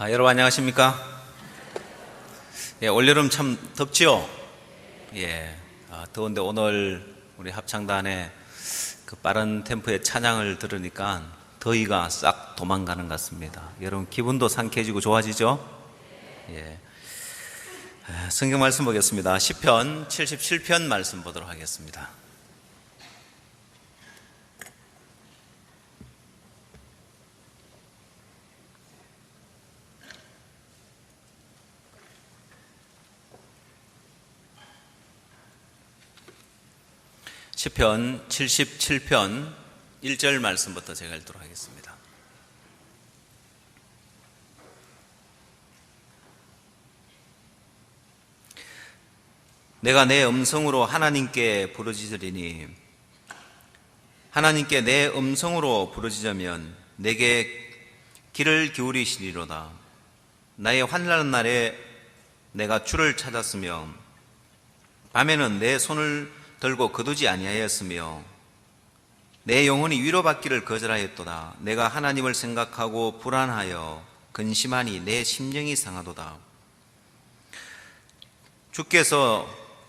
여러분 안녕하십니까? 올여름 참 덥지요? 더운데 오늘 우리 합창단의 그 빠른 템포의 찬양을 들으니까 더위가 싹 도망가는 것 같습니다. 여러분 기분도 상쾌해지고 좋아지죠? 성경 말씀 보겠습니다. 시편 77편 말씀 보도록 하겠습니다. 시편 77편 1절 말씀부터 제가 읽도록 하겠습니다. 내가 내 음성으로 하나님께 부르짖으리니 하나님께 내 음성으로 부르짖으면 내게 귀를 기울이시리로다. 나의 환난 날에 내가 주를 찾았으며 밤에는 내 손을 들고 거두지 아니하였으며 내 영혼이 위로받기를 거절하였도다. 내가 하나님을 생각하고 불안하여 근심하니 내 심령이 상하도다. 주께서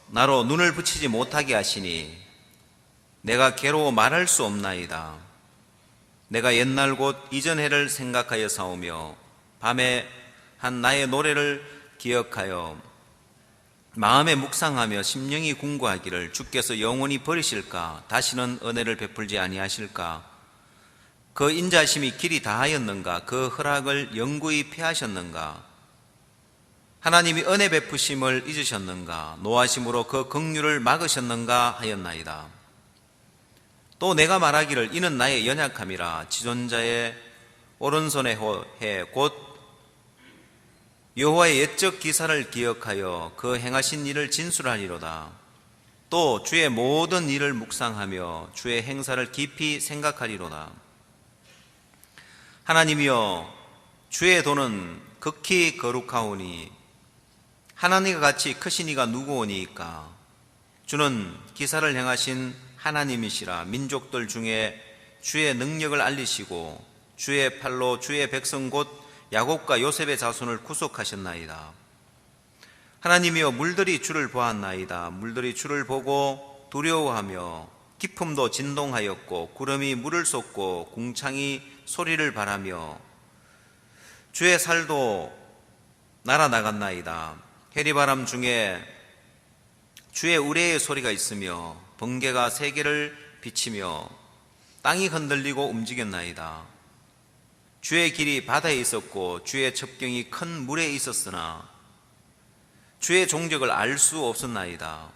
나로 눈을 붙이지 못하게 하시니 내가 괴로워 말할 수 없나이다. 내가 옛날 곧 이전 해를 생각하여 싸우며 밤에 한 나의 노래를 기억하여 마음에 묵상하며 심령이 궁구하기를 주께서 영원히 버리실까? 다시는 은혜를 베풀지 아니하실까? 그 인자심이 길이 다하였는가? 그 허락을 영구히 피하셨는가? 하나님이 은혜 베푸심을 잊으셨는가? 노하심으로 그 긍휼을 막으셨는가 하였나이다. 또 내가 말하기를 이는 나의 연약함이라. 지존자의 오른손에 곧 여호와의 옛적 기사를 기억하여 그 행하신 일을 진술하리로다. 또 주의 모든 일을 묵상하며 주의 행사를 깊이 생각하리로다. 하나님이여, 주의 도는 극히 거룩하오니 하나님과 같이 크신 이가 누구오니이까? 주는 기사를 행하신 하나님이시라. 민족들 중에 주의 능력을 알리시고 주의 팔로 주의 백성 곧 야곱과 요셉의 자손을 구속하셨나이다. 하나님이여, 물들이 주를 보았나이다. 물들이 주를 보고 두려워하며 깊음도 진동하였고 구름이 물을 쏟고 궁창이 소리를 바라며 주의 살도 날아나갔나이다. 해리바람 중에 주의 우레의 소리가 있으며 번개가 세계를 비치며 땅이 흔들리고 움직였나이다. 주의 길이 바다에 있었고 주의 첩경이 큰 물에 있었으나 주의 종적을 알 수 없었나이다.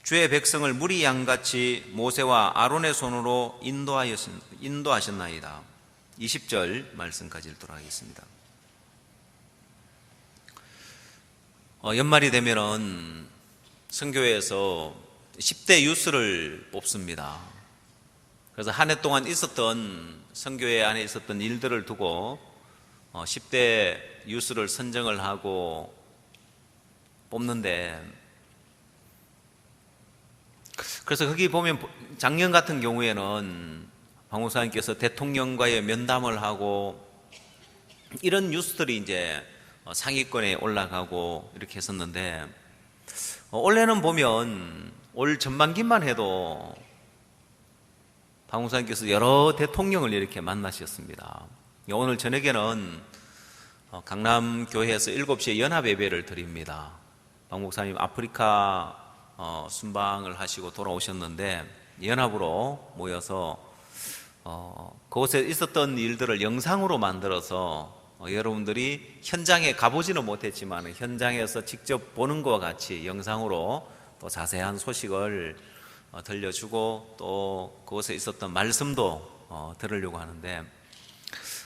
주의 백성을 무리 양같이 모세와 아론의 손으로 인도하셨나이다. 20절 말씀까지 읽도록 하겠습니다. 연말이 되면은 선교회에서 10대 유스를 뽑습니다. 그래서 한 해 동안 있었던 선교회 안에 있었던 일들을 두고 10대 유스를 선정을 하고 뽑는데, 그래서 거기 보면 작년 같은 경우에는 박 목사님께서 대통령과의 면담을 하고 이런 뉴스들이 이제 상위권에 올라가고 이렇게 했었는데, 올해는 보면 올 전반기만 해도 박 목사님께서 여러 대통령을 이렇게 만나셨습니다. 오늘 저녁에는 강남 교회에서 7시에 연합 예배를 드립니다. 박 목사님 아프리카 순방을 하시고 돌아오셨는데 연합으로 모여서 그곳에 있었던 일들을 영상으로 만들어서 여러분들이 현장에 가보지는 못했지만 현장에서 직접 보는 것과 같이 영상으로 또 자세한 소식을 들려주고 또 그곳에 있었던 말씀도 들으려고 하는데,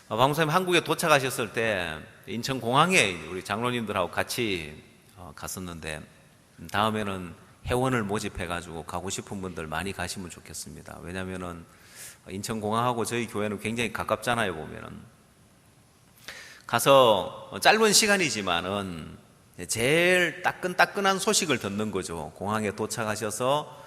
박 목사님 한국에 도착하셨을 때 인천공항에 우리 장로님들하고 같이 갔었는데 다음에는 회원을 모집해가지고 가고 싶은 분들 많이 가시면 좋겠습니다. 왜냐하면은 인천공항하고 저희 교회는 굉장히 가깝잖아요. 보면은 가서 짧은 시간이지만은 제일 따끈따끈한 소식을 듣는 거죠. 공항에 도착하셔서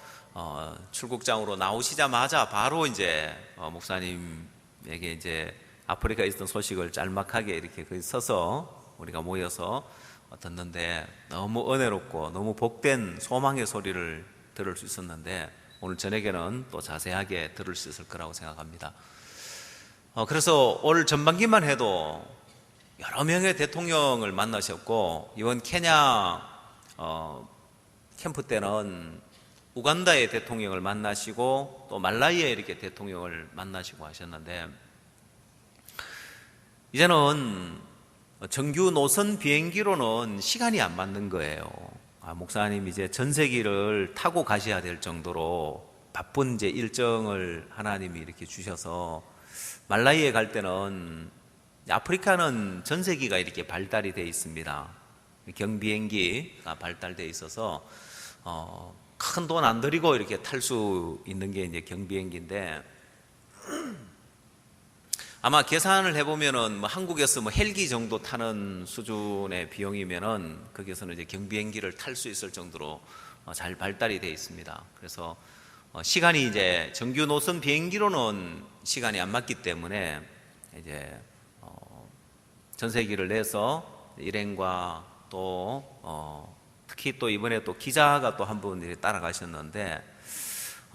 출국장으로 나오시자마자 바로 이제 목사님에게 이제 아프리카에 있었던 소식을 짤막하게 이렇게 거기 서서 우리가 모여서 듣는데 너무 은혜롭고 너무 복된 소망의 소리를 들을 수 있었는데 오늘 저녁에는 또 자세하게 들을 수 있을 거라고 생각합니다. 그래서 올 전반기만 해도 여러 명의 대통령을 만나셨고 이번 케냐 캠프 때는 우간다의 대통령을 만나시고 또 말라이의 이렇게 대통령을 만나시고 하셨는데 이제는 정규 노선 비행기로는 시간이 안 맞는 거예요. 목사님 이제 전세기를 타고 가셔야 될 정도로 바쁜 이제 일정을 하나님이 이렇게 주셔서 말라이에 갈 때는 아프리카는 전세기가 이렇게 발달이 되어 있습니다. 경비행기가 발달되어 있어서 큰 돈 안 들이고 이렇게 탈 수 있는 게 이제 경비행기인데 아마 계산을 해보면은 한국에서 헬기 정도 타는 수준의 비용이면은 거기서는 이제 경비행기를 탈 수 있을 정도로 잘 발달이 되어 있습니다. 그래서 시간이 이제 정규 노선 비행기로는 시간이 안 맞기 때문에 이제 전세기를 내서 일행과 또 특히 또 이번에 또 기자가 또 한 분 따라가셨는데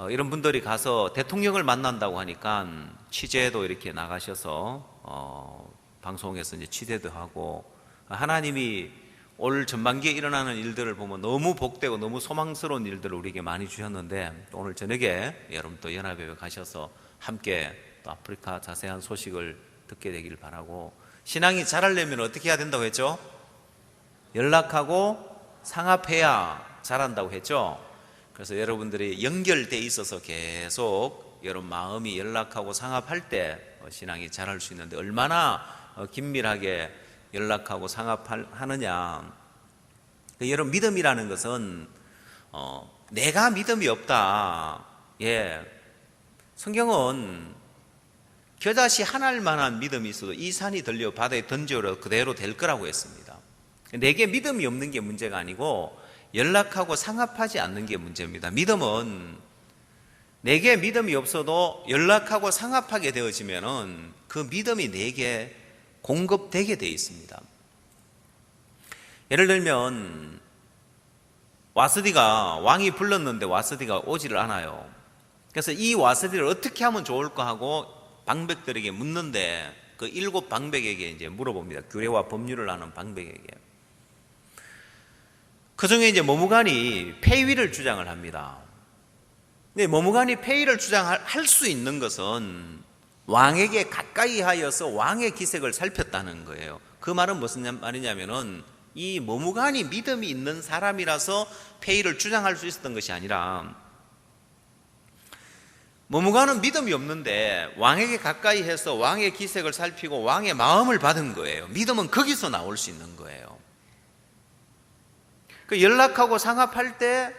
이런 분들이 가서 대통령을 만난다고 하니까 취재도 이렇게 나가셔서 방송에서 이제 취재도 하고 하나님이 올 전반기에 일어나는 일들을 보면 너무 복되고 너무 소망스러운 일들을 우리에게 많이 주셨는데 오늘 저녁에 여러분 또 연합회에 가셔서 함께 또 아프리카 자세한 소식을 듣게 되길 바라고 신앙이 자라려면 어떻게 해야 된다고 했죠? 연락하고 상합해야 자란다고 했죠? 그래서 여러분들이 연결돼 있어서 계속 여러분 마음이 연락하고 상합할 때 신앙이 자랄 수 있는데 얼마나 긴밀하게 연락하고 상합하느냐. 여러분 믿음이라는 것은 내가 믿음이 없다. 예, 성경은 겨자씨 하나만한 믿음이 있어도 이 산이 들려 바다에 던져도 그대로 될 거라고 했습니다. 내게 믿음이 없는 게 문제가 아니고 연락하고 상합하지 않는 게 문제입니다. 믿음은 내게 믿음이 없어도 연락하고 상합하게 되어지면은 그 믿음이 내게 공급되게 되어 있습니다. 예를 들면 와스디가 왕이 불렀는데 와스디가 오지를 않아요. 그래서 이 와스디를 어떻게 하면 좋을까 하고 방백들에게 묻는데 그 7 방백에게 이제 물어봅니다. 규례와 법률을 아는 방백에게. 그 중에 이제 머무간이 폐위를 주장을 합니다. 근데 머무간이 폐위를 주장할 수 있는 것은 왕에게 가까이 하여서 왕의 기색을 살폈다는 거예요. 그 말은 무슨 말이냐면은 이 머무간이 믿음이 있는 사람이라서 폐위를 주장할 수 있었던 것이 아니라 머무간은 믿음이 없는데 왕에게 가까이 해서 왕의 기색을 살피고 왕의 마음을 받은 거예요. 믿음은 거기서 나올 수 있는 거예요. 그 연락하고 상합할 때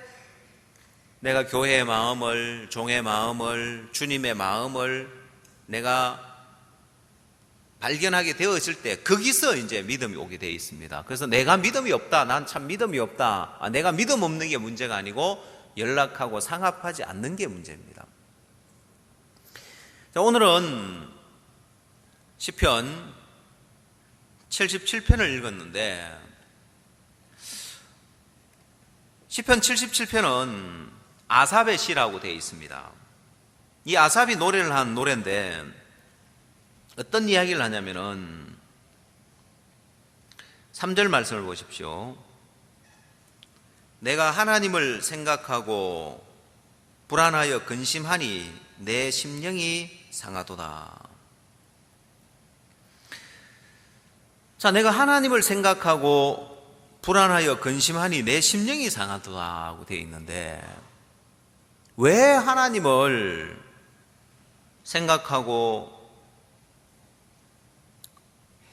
내가 교회의 마음을, 종의 마음을, 주님의 마음을 내가 발견하게 되었을 때 거기서 이제 믿음이 오게 되어 있습니다. 그래서 내가 믿음이 없다, 난 참 믿음이 없다, 내가 믿음 없는 게 문제가 아니고 연락하고 상합하지 않는 게 문제입니다. 자, 오늘은 시편 77편을 읽었는데 시편 77편은 아삽의 시라고 되어 있습니다. 이 아삽이 노래를 한 노래인데 어떤 이야기를 하냐면은 3절 말씀을 보십시오. 내가 하나님을 생각하고 불안하여 근심하니 내 심령이 상하도다. 자, 내가 하나님을 생각하고 불안하여 근심하니 내 심령이 상하도다 하고 되어 있는데 왜 하나님을 생각하고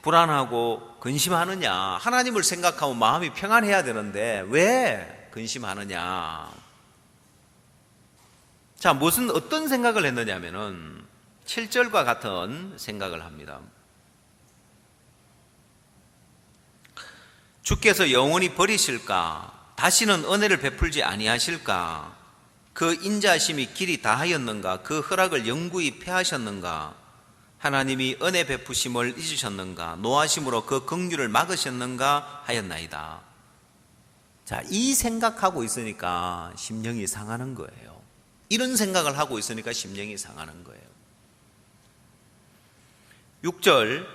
불안하고 근심하느냐? 하나님을 생각하면 마음이 평안해야 되는데 왜 근심하느냐? 자, 어떤 생각을 했느냐면은 7절과 같은 생각을 합니다. 주께서 영원히 버리실까? 다시는 은혜를 베풀지 아니하실까? 그 인자심이 길이 다하였는가? 그 허락을 영구히 폐하셨는가? 하나님이 은혜 베푸심을 잊으셨는가, 노하심으로 그 긍휼을 막으셨는가 하였나이다. 자, 이 생각하고 있으니까 심령이 상하는 거예요. 이런 생각을 하고 있으니까 심령이 상하는 거예요. 6절,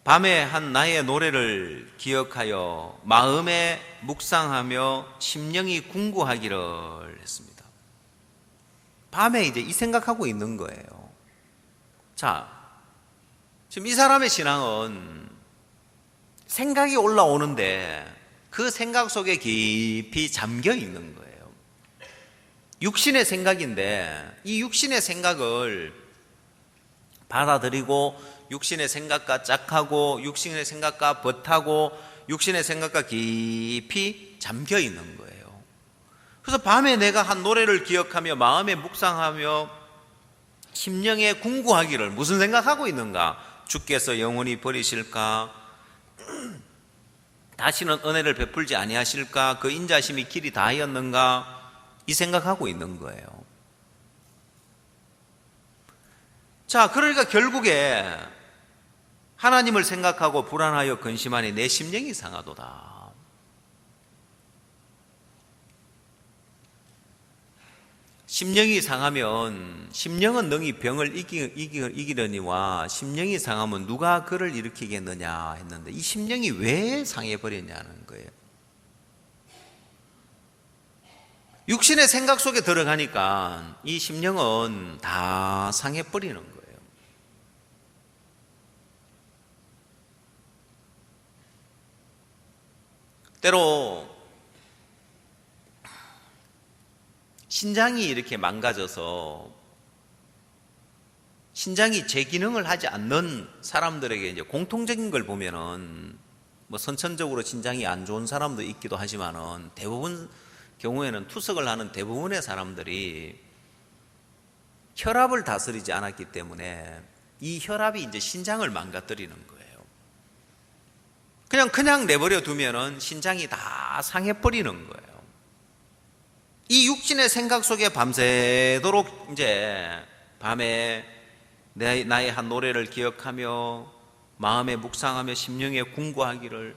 밤에 한 나의 노래를 기억하여 마음에 묵상하며 심령이 궁구하기를 했습니다. 밤에 이제 이 생각하고 있는 거예요. 자, 지금 이 사람의 신앙은 생각이 올라오는데 그 생각 속에 깊이 잠겨 있는 거예요. 육신의 생각인데 이 육신의 생각을 받아들이고 육신의 생각과 짝하고 육신의 생각과 벗하고 육신의 생각과 깊이 잠겨 있는 거예요. 그래서 밤에 내가 한 노래를 기억하며 마음에 묵상하며 심령에 궁구하기를, 무슨 생각하고 있는가? 주께서 영원히 버리실까? 다시는 은혜를 베풀지 아니하실까? 그 인자심이 길이 다하였는가? 이 생각하고 있는 거예요. 자, 그러니까 결국에 하나님을 생각하고 불안하여 근심하니 내 심령이 상하도다. 심령이 상하면, 심령은 능히 병을 이기려니와 심령이 상하면 누가 그를 일으키겠느냐 했는데, 이 심령이 왜 상해버렸냐는 거예요. 육신의 생각 속에 들어가니까 이 심령은 다 상해버리는 거예요. 때로 신장이 이렇게 망가져서 신장이 제 기능을 하지 않는 사람들에게 이제 공통적인 걸 보면은 뭐 선천적으로 신장이 안 좋은 사람도 있기도 하지만은 대부분 경우에는 투석을 하는 대부분의 사람들이 혈압을 다스리지 않았기 때문에 이 혈압이 이제 신장을 망가뜨리는 거예요. 그냥 내버려 두면은 신장이 다 상해버리는 거예요. 이 육신의 생각 속에 밤새도록 이제 밤에 나의 한 노래를 기억하며 마음에 묵상하며 심령에 궁구하기를,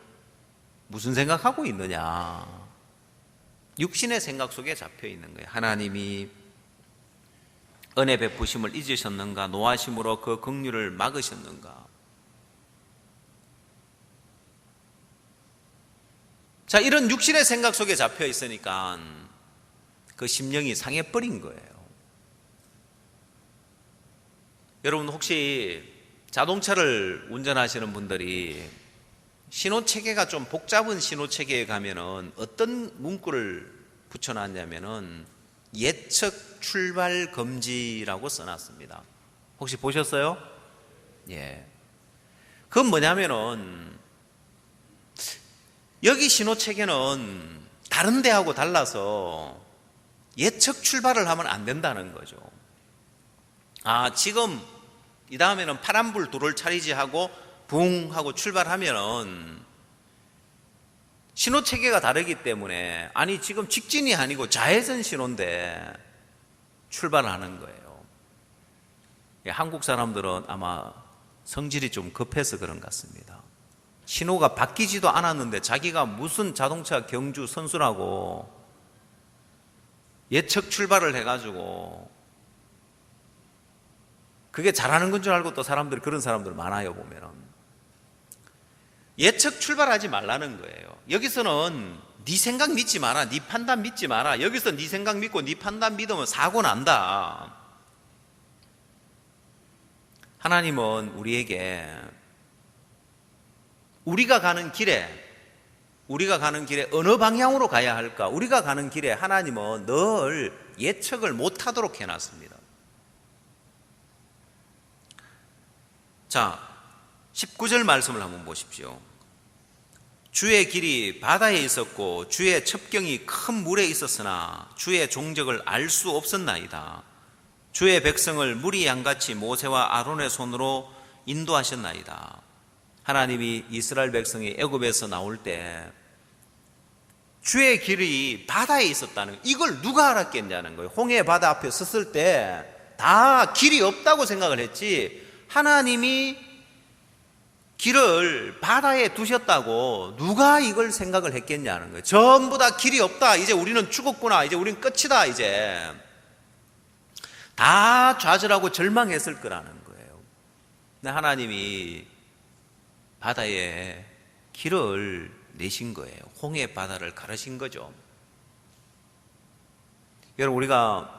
무슨 생각하고 있느냐? 육신의 생각 속에 잡혀 있는 거예요. 하나님이 은혜 베푸심을 잊으셨는가? 노하심으로 그 긍휼을 막으셨는가? 자, 이런 육신의 생각 속에 잡혀 있으니까 그 심령이 상해버린 거예요. 여러분, 혹시 자동차를 운전하시는 분들이 신호체계가 좀 복잡한 신호체계에 가면은 어떤 문구를 붙여놨냐면은 예측 출발 금지라고 써놨습니다. 혹시 보셨어요? 예. 그건 뭐냐면은 여기 신호체계는 다른 데하고 달라서 예측 출발을 하면 안 된다는 거죠. 아, 지금 이 다음에는 파란불 도를 차리지 하고 붕 하고 출발하면은 신호체계가 다르기 때문에, 아니 지금 직진이 아니고 좌회전 신호인데 출발하는 거예요. 한국 사람들은 아마 성질이 좀 급해서 그런 것 같습니다. 신호가 바뀌지도 않았는데 자기가 무슨 자동차 경주 선수라고 예측 출발을 해가지고 그게 잘하는 건 줄 알고 또 사람들이, 그런 사람들 많아요. 보면은 예측 출발하지 말라는 거예요. 여기서는 네 생각 믿지 마라, 네 판단 믿지 마라. 여기서 네 생각 믿고 네 판단 믿으면 사고 난다. 하나님은 우리에게 우리가 가는 길에 어느 방향으로 가야 할까? 우리가 가는 길에 하나님은 늘 예측을 못하도록 해놨습니다. 자, 19절 말씀을 한번 보십시오. 주의 길이 바다에 있었고 주의 첩경이 큰 물에 있었으나 주의 종적을 알 수 없었나이다. 주의 백성을 무리 양같이 모세와 아론의 손으로 인도하셨나이다. 하나님이 이스라엘 백성이 애굽에서 나올 때 주의 길이 바다에 있었다는, 이걸 누가 알았겠냐는 거예요. 홍해 바다 앞에 섰을 때 다 길이 없다고 생각을 했지, 하나님이 길을 바다에 두셨다고 누가 이걸 생각을 했겠냐는 거예요. 전부 다 길이 없다, 이제 우리는 죽었구나, 이제 우리는 끝이다, 이제 다 좌절하고 절망했을 거라는 거예요. 근데 하나님이 바다에 길을 내신 거예요. 홍해 바다를 가르신 거죠. 여러분, 우리가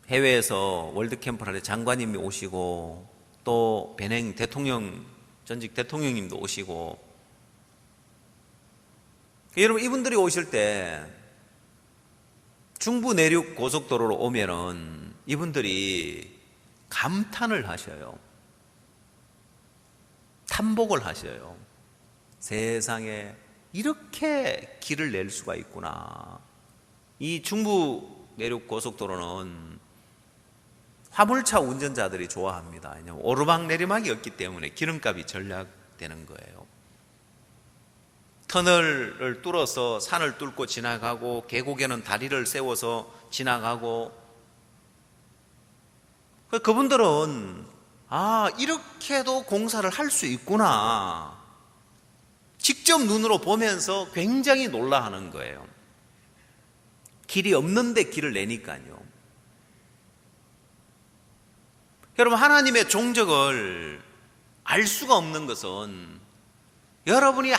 해외에서 월드캠프를 할 때 장관님이 오시고 또 베냉 대통령, 전직 대통령님도 오시고, 여러분 이분들이 오실 때 중부 내륙 고속도로로 오면은 이분들이 감탄을 하셔요. 탐복을 하셔요. 세상에 이렇게 길을 낼 수가 있구나. 이 중부 내륙 고속도로는 화물차 운전자들이 좋아합니다. 왜냐하면 오르막 내리막이 없기 때문에 기름값이 절약되는 거예요. 터널을 뚫어서 산을 뚫고 지나가고, 계곡에는 다리를 세워서 지나가고, 그분들은 이렇게도 공사를 할 수 있구나, 직접 눈으로 보면서 굉장히 놀라하는 거예요. 길이 없는데 길을 내니까요. 여러분, 하나님의 종적을 알 수가 없는 것은 여러분이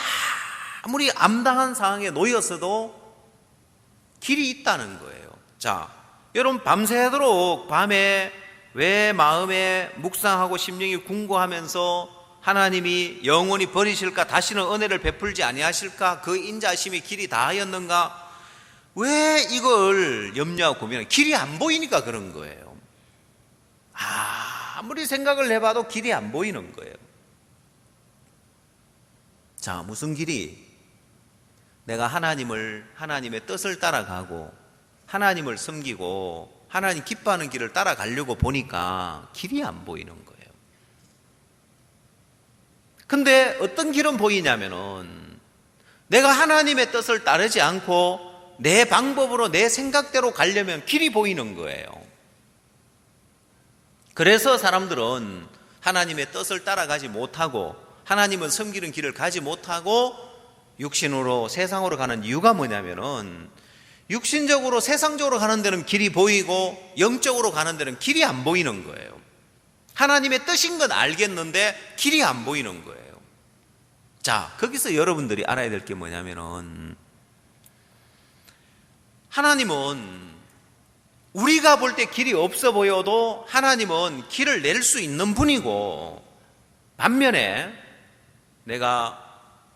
아무리 암담한 상황에 놓였어도 길이 있다는 거예요. 자, 여러분 밤새도록 밤에 왜 마음에 묵상하고 심령이 궁고하면서 하나님이 영원히 버리실까, 다시는 은혜를 베풀지 아니하실까, 그 인자심이 길이 다하였는가, 왜 이걸 염려하고 고민하는, 길이 안 보이니까 그런 거예요. 아무리 생각을 해봐도 길이 안 보이는 거예요. 자, 무슨 길이? 내가 하나님의 뜻을 따라가고 하나님을 섬기고 하나님 기뻐하는 길을 따라가려고 보니까 길이 안 보이는 거예요. 근데 어떤 길은 보이냐면은 내가 하나님의 뜻을 따르지 않고 내 방법으로 내 생각대로 가려면 길이 보이는 거예요. 그래서 사람들은 하나님의 뜻을 따라가지 못하고 하나님을 섬기는 길을 가지 못하고 육신으로 세상으로 가는 이유가 뭐냐면은 육신적으로 세상적으로 가는 데는 길이 보이고 영적으로 가는 데는 길이 안 보이는 거예요. 하나님의 뜻인 건 알겠는데 길이 안 보이는 거예요. 자, 거기서 여러분들이 알아야 될 게 뭐냐면은 하나님은 우리가 볼 때 길이 없어 보여도 하나님은 길을 낼 수 있는 분이고, 반면에 내가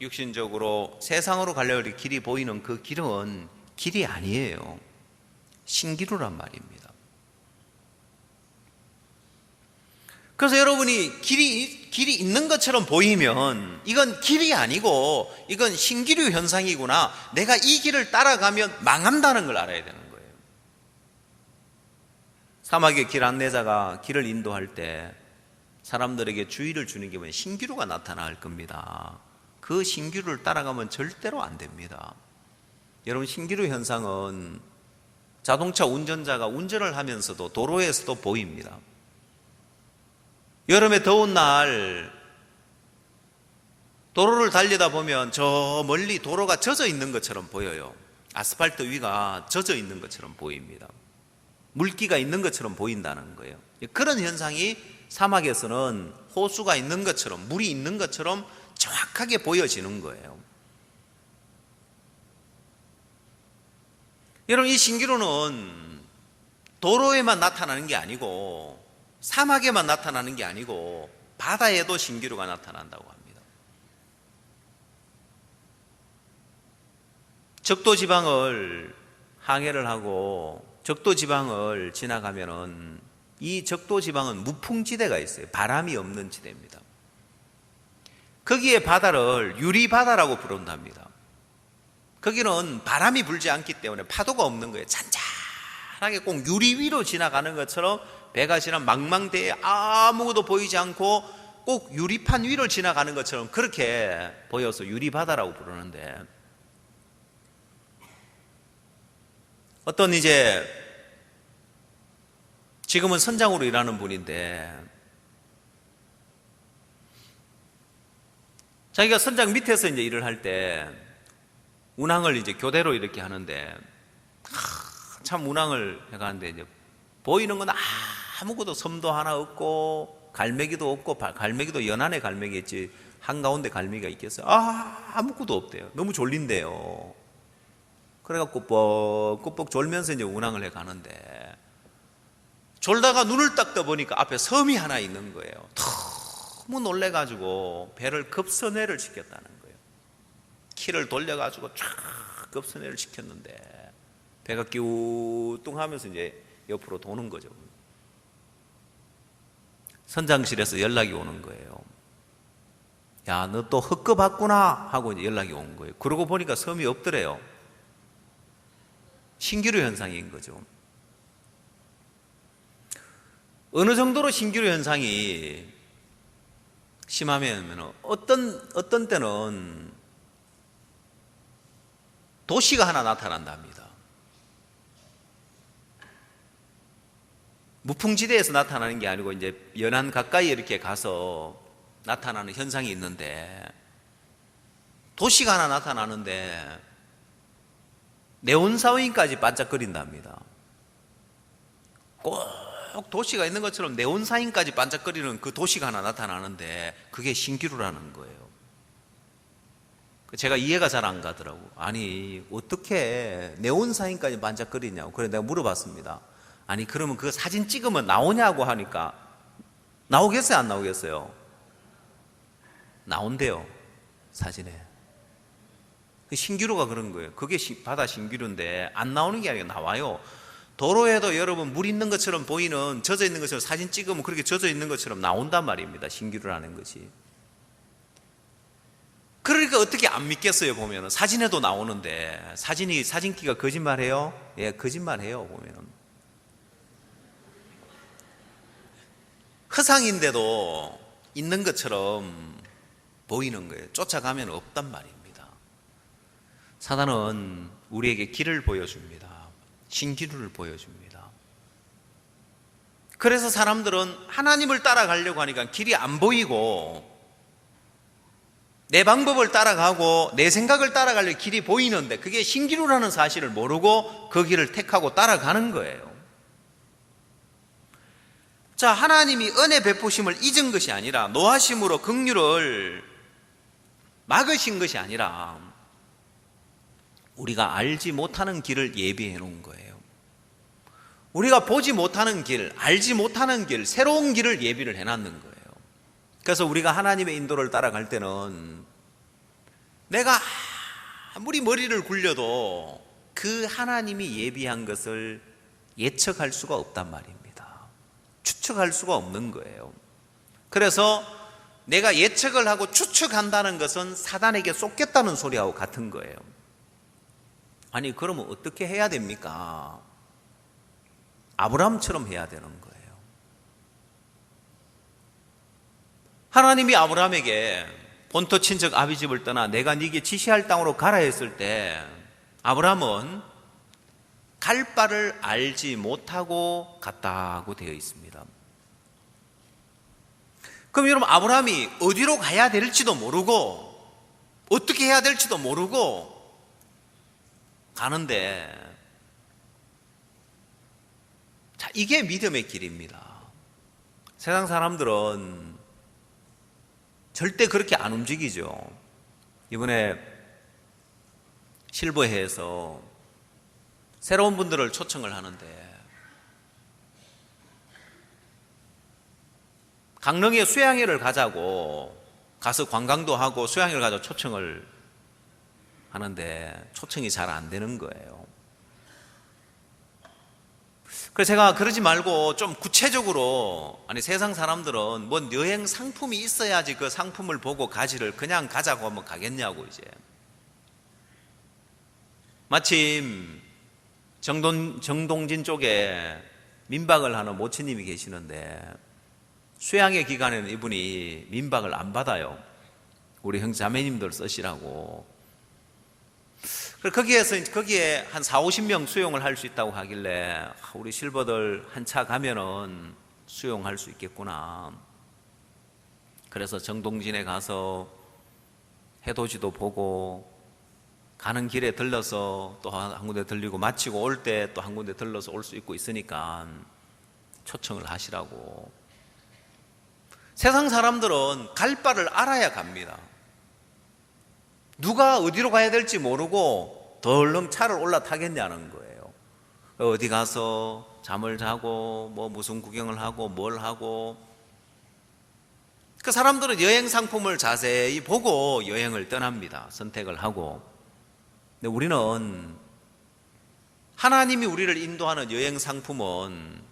육신적으로 세상으로 가려고 길이 보이는 그 길은 길이 아니에요. 신기루란 말입니다. 그래서 여러분이 길이 있는 것처럼 보이면 이건 길이 아니고 이건 신기루 현상이구나, 내가 이 길을 따라가면 망한다는 걸 알아야 되는 거예요. 사막의 길 안내자가 길을 인도할 때 사람들에게 주의를 주는 게 뭐냐면 신기루가 나타날 겁니다. 그 신기루를 따라가면 절대로 안 됩니다. 여러분, 신기루 현상은 자동차 운전자가 운전을 하면서도 도로에서도 보입니다. 여름에 더운 날 도로를 달리다 보면 저 멀리 도로가 젖어 있는 것처럼 보여요. 아스팔트 위가 젖어 있는 것처럼 보입니다. 물기가 있는 것처럼 보인다는 거예요. 그런 현상이 사막에서는 호수가 있는 것처럼, 물이 있는 것처럼 정확하게 보여지는 거예요. 여러분, 이 신기루는 도로에만 나타나는 게 아니고 사막에만 나타나는 게 아니고 바다에도 신기루가 나타난다고 합니다. 적도지방을 항해를 하고 적도지방을 지나가면은 이 적도지방은 무풍지대가 있어요. 바람이 없는 지대입니다. 거기에 바다를 유리바다라고 부른답니다. 거기는 바람이 불지 않기 때문에 파도가 없는 거예요. 잔잔하게 꼭 유리 위로 지나가는 것처럼 배가 지난 망망대해 아무것도 보이지 않고 꼭 유리판 위를 지나가는 것처럼 그렇게 보여서 유리바다라고 부르는데, 어떤 이제 지금은 선장으로 일하는 분인데 자기가 선장 밑에서 이제 일을 할 때 운항을 이제 교대로 이렇게 하는데 참 운항을 해가는데 이제 보이는 건 아무것도 섬도 하나 없고 갈매기도 없고 갈매기도 연안에 갈매기 있지 한가운데 갈매기가 있겠어요? 아무것도 없대요. 너무 졸린대요. 그래갖고 뻑뻑 졸면서 이제 운항을 해 가는데 졸다가 눈을 딱 떠보니까 앞에 섬이 하나 있는 거예요. 너무 놀래가지고 배를 급선회를 시켰다는 거예요. 키를 돌려가지고 쫙 급선회를 시켰는데 배가 끼우뚱하면서 이제 옆으로 도는 거죠. 선장실에서 연락이 오는 거예요. 야, 너 또 흑급 왔구나 하고 이제 연락이 온 거예요. 그러고 보니까 섬이 없더래요. 신기루 현상인 거죠. 어느 정도로 신기루 현상이 심하면 어떤 때는 도시가 하나 나타난답니다. 무풍지대에서 나타나는 게 아니고 이제 연안 가까이 이렇게 가서 나타나는 현상이 있는데 도시가 하나 나타나는데 네온사인까지 반짝거린답니다. 꼭 도시가 있는 것처럼 네온사인까지 반짝거리는 그 도시가 하나 나타나는데 그게 신기루라는 거예요. 제가 이해가 잘 안 가더라고. 아니 어떻게 네온사인까지 반짝거리냐고. 그래 내가 물어봤습니다. 아니 그러면 그 사진 찍으면 나오냐고 하니까 나오겠어요 안 나오겠어요? 나온대요 사진에. 신기루가 그런 거예요. 그게 바다 신기루인데 안 나오는 게 아니라 나와요. 도로에도 여러분 물 있는 것처럼 보이는 젖어 있는 것처럼 사진 찍으면 그렇게 젖어 있는 것처럼 나온단 말입니다. 신기루라는 것이. 그러니까 어떻게 안 믿겠어요 보면은. 사진에도 나오는데 사진기가 거짓말해요? 예, 거짓말해요 보면은. 허상인데도 있는 것처럼 보이는 거예요. 쫓아가면 없단 말입니다. 사단은 우리에게 길을 보여줍니다. 신기루를 보여줍니다. 그래서 사람들은 하나님을 따라가려고 하니까 길이 안 보이고 내 방법을 따라가고 내 생각을 따라가려고 길이 보이는데 그게 신기루라는 사실을 모르고 그 길을 택하고 따라가는 거예요. 자, 하나님이 은혜 베푸심을 잊은 것이 아니라 노하심으로 긍휼을 막으신 것이 아니라 우리가 알지 못하는 길을 예비해 놓은 거예요. 우리가 보지 못하는 길, 알지 못하는 길, 새로운 길을 예비를 해놨는 거예요. 그래서 우리가 하나님의 인도를 따라갈 때는 내가 아무리 머리를 굴려도 그 하나님이 예비한 것을 예측할 수가 없단 말입니다. 추측할 수가 없는 거예요. 그래서 내가 예측을 하고 추측한다는 것은 사단에게 쏟겠다는 소리하고 같은 거예요. 아니 그러면 어떻게 해야 됩니까? 아브라함처럼 해야 되는 거예요. 하나님이 아브라함에게 본토 친척 아비 집을 떠나 내가 네게 지시할 땅으로 가라 했을 때 아브라함은 갈 바를 알지 못하고 갔다고 되어 있습니다. 그럼 여러분 아브라함이 어디로 가야 될지도 모르고 어떻게 해야 될지도 모르고 가는데, 자, 이게 믿음의 길입니다. 세상 사람들은 절대 그렇게 안 움직이죠. 이번에 실버해에서 새로운 분들을 초청을 하는데 강릉에 수양회를 가자고 가서 관광도 하고 수양회를 가자고 초청을 하는데 초청이 잘 안 되는 거예요. 그래서 제가 그러지 말고 좀 구체적으로, 아니 세상 사람들은 뭔 여행 상품이 있어야지 그 상품을 보고 가지를 그냥 가자고 하면 가겠냐고. 이제 마침 정동진 쪽에 민박을 하는 모치님이 계시는데 수양회 기간에는 이분이 민박을 안 받아요. 우리 형제자매님들 쓰시라고. 거기에 한 4, 50명 수용을 할 수 있다고 하길래 우리 실버들 한 차 가면은 수용할 수 있겠구나. 그래서 정동진에 가서 해돋이도 보고 가는 길에 들러서 또 한 군데 들리고 마치고 올 때 또 한 군데 들러서 올 수 있고 있으니까 초청을 하시라고. 세상 사람들은 갈 바를 알아야 갑니다. 누가 어디로 가야 될지 모르고 덜렁 차를 올라타겠냐는 거예요. 어디 가서 잠을 자고 뭐 무슨 구경을 하고 뭘 하고. 그 사람들은 여행 상품을 자세히 보고 여행을 떠납니다. 선택을 하고. 근데 우리는 하나님이 우리를 인도하는 여행 상품은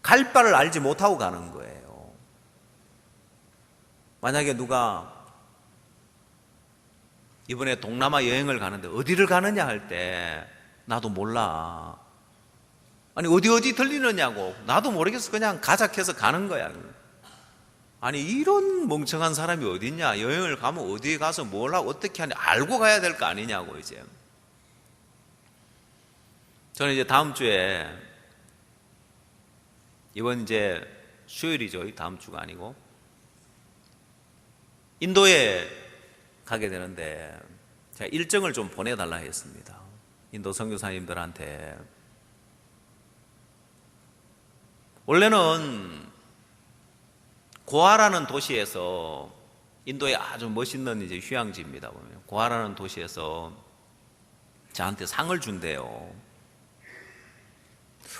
갈 바를 알지 못하고 가는 거예요. 만약에 누가 이번에 동남아 여행을 가는데 어디를 가느냐 할 때 나도 몰라. 아니 어디 들리느냐고. 나도 모르겠어. 그냥 가작해서 가는 거야. 아니 이런 멍청한 사람이 어디 있냐. 여행을 가면 어디에 가서 뭘 하고 어떻게 하냐 알고 가야 될 거 아니냐고. 이제 저는 이제 다음 주에, 이번 이제 수요일이죠. 다음 주가 아니고 인도에 가게 되는데 제가 일정을 좀 보내달라 했습니다. 인도 선교사님들한테. 원래는 고아라는 도시에서, 인도의 아주 멋있는 이제 휴양지입니다. 보면 고아라는 도시에서 저한테 상을 준대요.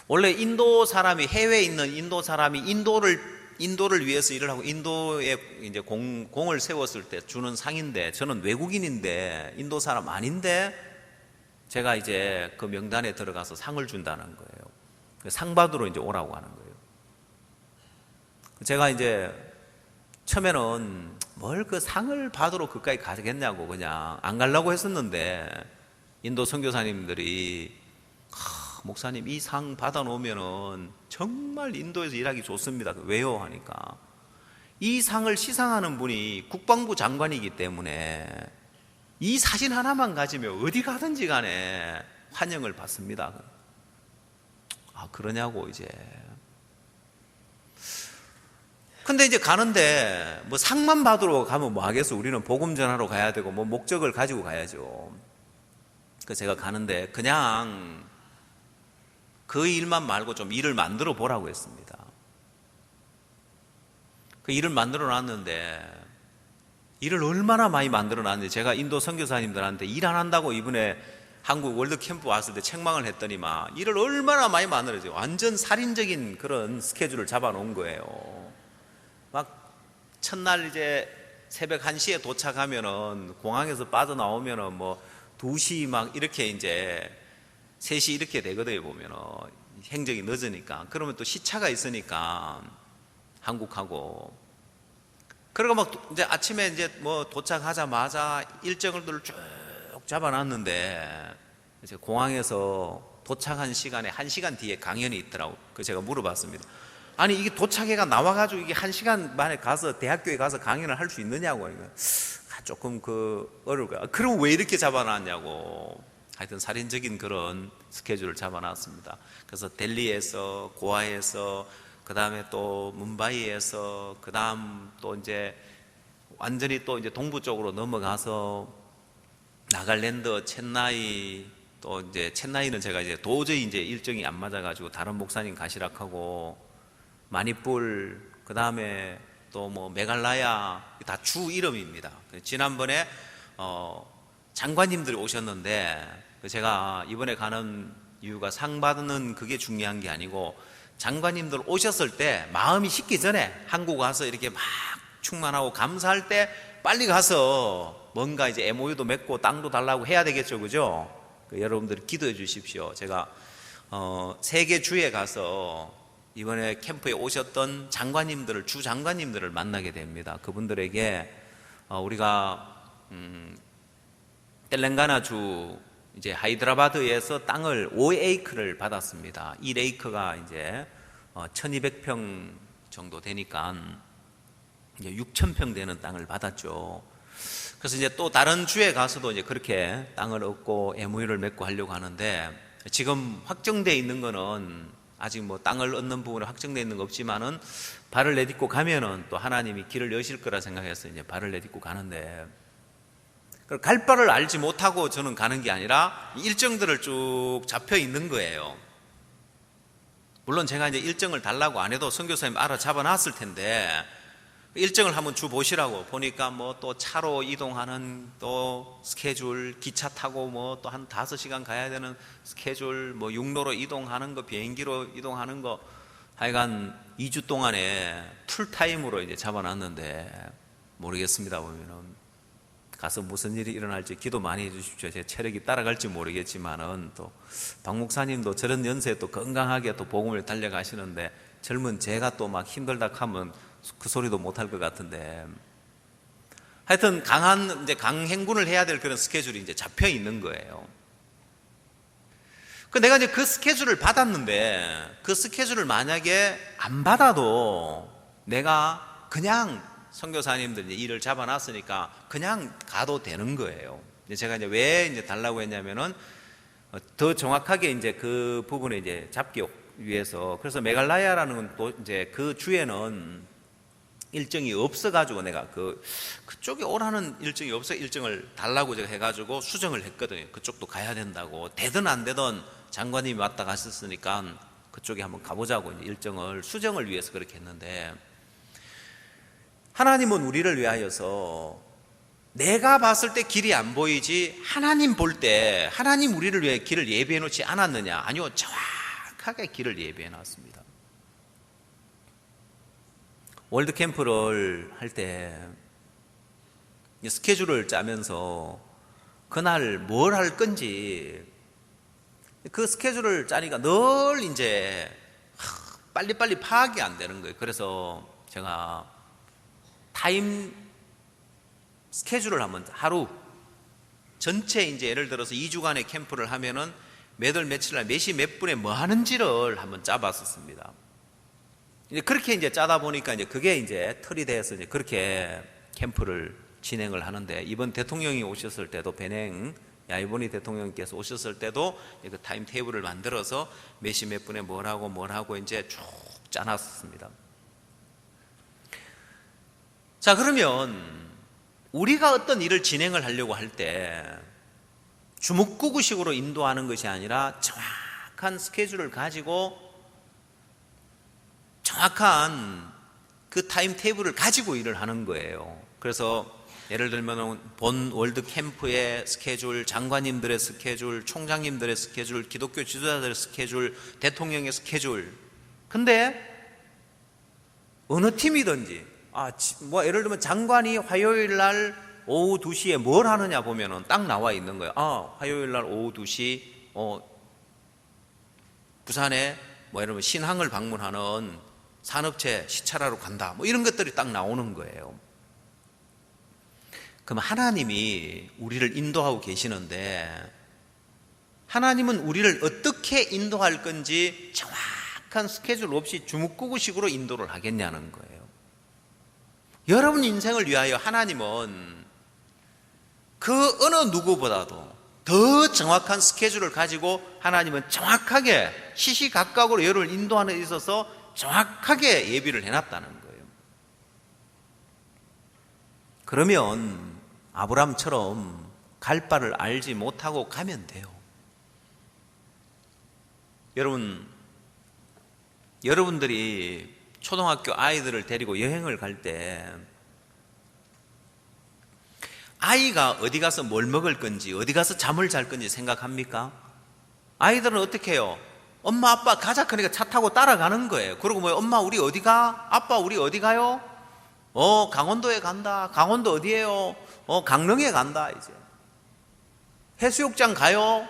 원래 인도 사람이, 해외에 있는 인도 사람이 인도를 위해서 일을 하고 인도에 이제 공을 세웠을 때 주는 상인데, 저는 외국인인데 인도 사람 아닌데 제가 이제 그 명단에 들어가서 상을 준다는 거예요. 상 받으러 이제 오라고 하는 거예요. 제가 이제 처음에는 뭘 그 상을 받으러 그까지 가겠냐고 그냥 안 가려고 했었는데, 인도 선교사님들이 목사님 이 상 받아놓으면은 정말 인도에서 일하기 좋습니다. 왜요? 하니까 이 상을 시상하는 분이 국방부 장관이기 때문에 이 사진 하나만 가지면 어디 가든지 간에 환영을 받습니다. 아 그러냐고. 이제 근데 이제 가는데 뭐 상만 받으러 가면 뭐 하겠어. 우리는 복음 전하러 가야 되고 뭐 목적을 가지고 가야죠. 그래서 제가 가는데 그냥 그 일만 말고 좀 일을 만들어 보라고 했습니다. 그 일을 만들어 놨는데, 일을 얼마나 많이 만들어 놨는데, 제가 인도 선교사님들한테 일 안 한다고 이번에 한국 월드 캠프 왔을 때 책망을 했더니만 일을 얼마나 많이 만들어줘요. 완전 살인적인 그런 스케줄을 잡아 놓은 거예요. 막 첫날 이제 새벽 1시에 도착하면은 공항에서 빠져나오면은 뭐 2시 막 이렇게 이제 3시 이렇게 되거든요. 보면은 행적이 늦으니까. 그러면 또 시차가 있으니까 한국하고. 그리고 막 이제 아침에 이제 뭐 도착하자마자 일정을 쭉 잡아놨는데 이제 공항에서 도착한 시간에 1시간 뒤에 강연이 있더라고. 그래서 제가 물어봤습니다. 아니 이게 도착해가 나와가지고 이게 1시간 만에 가서 대학교에 가서 강연을 할 수 있느냐고. 조금 어려울 거야. 그럼 왜 이렇게 잡아놨냐고. 하여튼 살인적인 그런 스케줄을 잡아놨습니다. 그래서 델리에서, 고아에서, 그 다음에 또 뭄바이에서, 그 다음 또 이제 완전히 또 이제 동부 쪽으로 넘어가서 나갈랜드, 첸나이, 또 이제 첸나이는 제가 이제 도저히 이제 일정이 안 맞아가지고 다른 목사님 가시락하고, 마니뿔, 그 다음에 또 뭐 메갈라야, 다 주 이름입니다. 지난번에 장관님들이 오셨는데, 제가 이번에 가는 이유가 상 받는 그게 중요한 게 아니고, 장관님들 오셨을 때 마음이 식기 전에 한국 와서 이렇게 막 충만하고 감사할 때 빨리 가서 뭔가 이제 MOU도 맺고 땅도 달라고 해야 되겠죠. 그죠? 여러분들이 기도해 주십시오. 제가 세계 주에 가서 이번에 캠프에 오셨던 장관님들을, 주 장관님들을 만나게 됩니다. 그분들에게 우리가 텔랭가나 주 이제 하이드라바드에서 땅을 5에이크를 받았습니다. 1에이크가 이제 1200평 정도 되니까 이제 6000평 되는 땅을 받았죠. 그래서 이제 또 다른 주에 가서도 이제 그렇게 땅을 얻고 MOU를 맺고 하려고 하는데, 지금 확정되어 있는 거는 아직 뭐 땅을 얻는 부분에 확정되어 있는 거 없지만은 발을 내딛고 가면은 또 하나님이 길을 여실 거라 생각해서 이제 발을 내딛고 가는데, 갈 바를 알지 못하고 저는 가는 게 아니라 일정들을 쭉 잡혀 있는 거예요. 물론 제가 이제 일정을 달라고 안 해도 선교사님 알아잡아 놨을 텐데, 일정을 한번 주 보시라고 보니까 뭐 또 차로 이동하는 또 스케줄, 기차 타고 뭐 또 한 5시간 가야 되는 스케줄, 뭐 육로로 이동하는 거, 비행기로 이동하는 거, 하여간 2주 동안에 풀타임으로 이제 잡아놨는데, 모르겠습니다. 보면은 가서 무슨 일이 일어날지 기도 많이 해주십시오. 제 체력이 따라갈지 모르겠지만은, 또 박 목사님도 저런 연세에 또 건강하게 또 복음을 달려가시는데, 젊은 제가 또 막 힘들다 하면 그 소리도 못할 것 같은데, 하여튼 이제 강행군을 해야 될 그런 스케줄이 이제 잡혀 있는 거예요. 내가 이제 그 스케줄을 받았는데, 그 스케줄을 만약에 안 받아도 내가 그냥 선교사님들 이제 일을 잡아놨으니까 그냥 가도 되는 거예요. 제가 이제 왜 이제 달라고 했냐면은, 더 정확하게 이제 그 부분에 이제 잡기 위해서, 그래서 메갈라야라는 또 이제 그 주에는 일정이 없어가지고 내가 그쪽에 오라는 일정이 없어 일정을 달라고 제가 해가지고 수정을 했거든요. 그쪽도 가야 된다고. 되든 안 되든 장관님이 왔다 갔었으니까 그쪽에 한번 가보자고 이제 일정을 수정을 위해서 그렇게 했는데, 하나님은 우리를 위하여서 내가 봤을 때 길이 안 보이지 하나님 볼 때 하나님 우리를 위해 길을 예비해 놓지 않았느냐? 아니요, 정확하게 길을 예비해 놨습니다. 월드캠프를 할 때 스케줄을 짜면서 그날 뭘 할 건지 그 스케줄을 짜니까 늘 이제 빨리빨리 파악이 안 되는 거예요. 그래서 제가 타임 스케줄을 한번 하루 전체 이제 예를 들어서 2주간의 캠프를 하면은 몇 월 며칠 날 몇 시 몇 분에 뭐 하는지를 한번 짜봤었습니다. 이제 그렇게 이제 짜다 보니까 이제 그게 이제 틀이 돼서 이제 그렇게 캠프를 진행을 하는데, 이번 대통령이 오셨을 때도 베냉 야이보니 대통령께서 오셨을 때도 그 타임 테이블을 만들어서 몇 시 몇 분에 뭘 하고 이제 쭉 짜놨습니다. 자, 그러면 우리가 어떤 일을 진행을 하려고 할 때 주먹구구식으로 인도하는 것이 아니라 정확한 스케줄을 가지고 정확한 그 타임 테이블을 가지고 일을 하는 거예요. 그래서 예를 들면 본 월드 캠프의 스케줄, 장관님들의 스케줄, 총장님들의 스케줄, 기독교 지도자들의 스케줄, 대통령의 스케줄. 근데 어느 팀이든지 뭐 예를 들면 장관이 화요일 날 오후 2시에 뭘 하느냐 보면은 딱 나와 있는 거예요. 화요일 날 오후 2시 부산에 뭐 예를 들면 신항을 방문하는 산업체 시찰하러 간다. 뭐 이런 것들이 딱 나오는 거예요. 그럼 하나님이 우리를 인도하고 계시는데, 하나님은 우리를 어떻게 인도할 건지 정확한 스케줄 없이 주먹구구식으로 인도를 하겠냐는 거예요. 여러분 인생을 위하여 하나님은 그 어느 누구보다도 더 정확한 스케줄을 가지고 하나님은 정확하게 시시각각으로 여러분을 인도하는 데 있어서 정확하게 예비를 해놨다는 거예요. 그러면 아브람처럼 갈 바를 알지 못하고 가면 돼요. 여러분들이 초등학교 아이들을 데리고 여행을 갈 때 아이가 어디 가서 뭘 먹을 건지, 어디 가서 잠을 잘 건지 생각합니까? 아이들은 어떻게 해요? 엄마 아빠 가자 그러니까 차 타고 따라가는 거예요. 그리고 뭐 엄마 우리 어디 가? 아빠 우리 어디 가요? 강원도에 간다. 강원도 어디예요? 강릉에 간다. 이제 해수욕장 가요?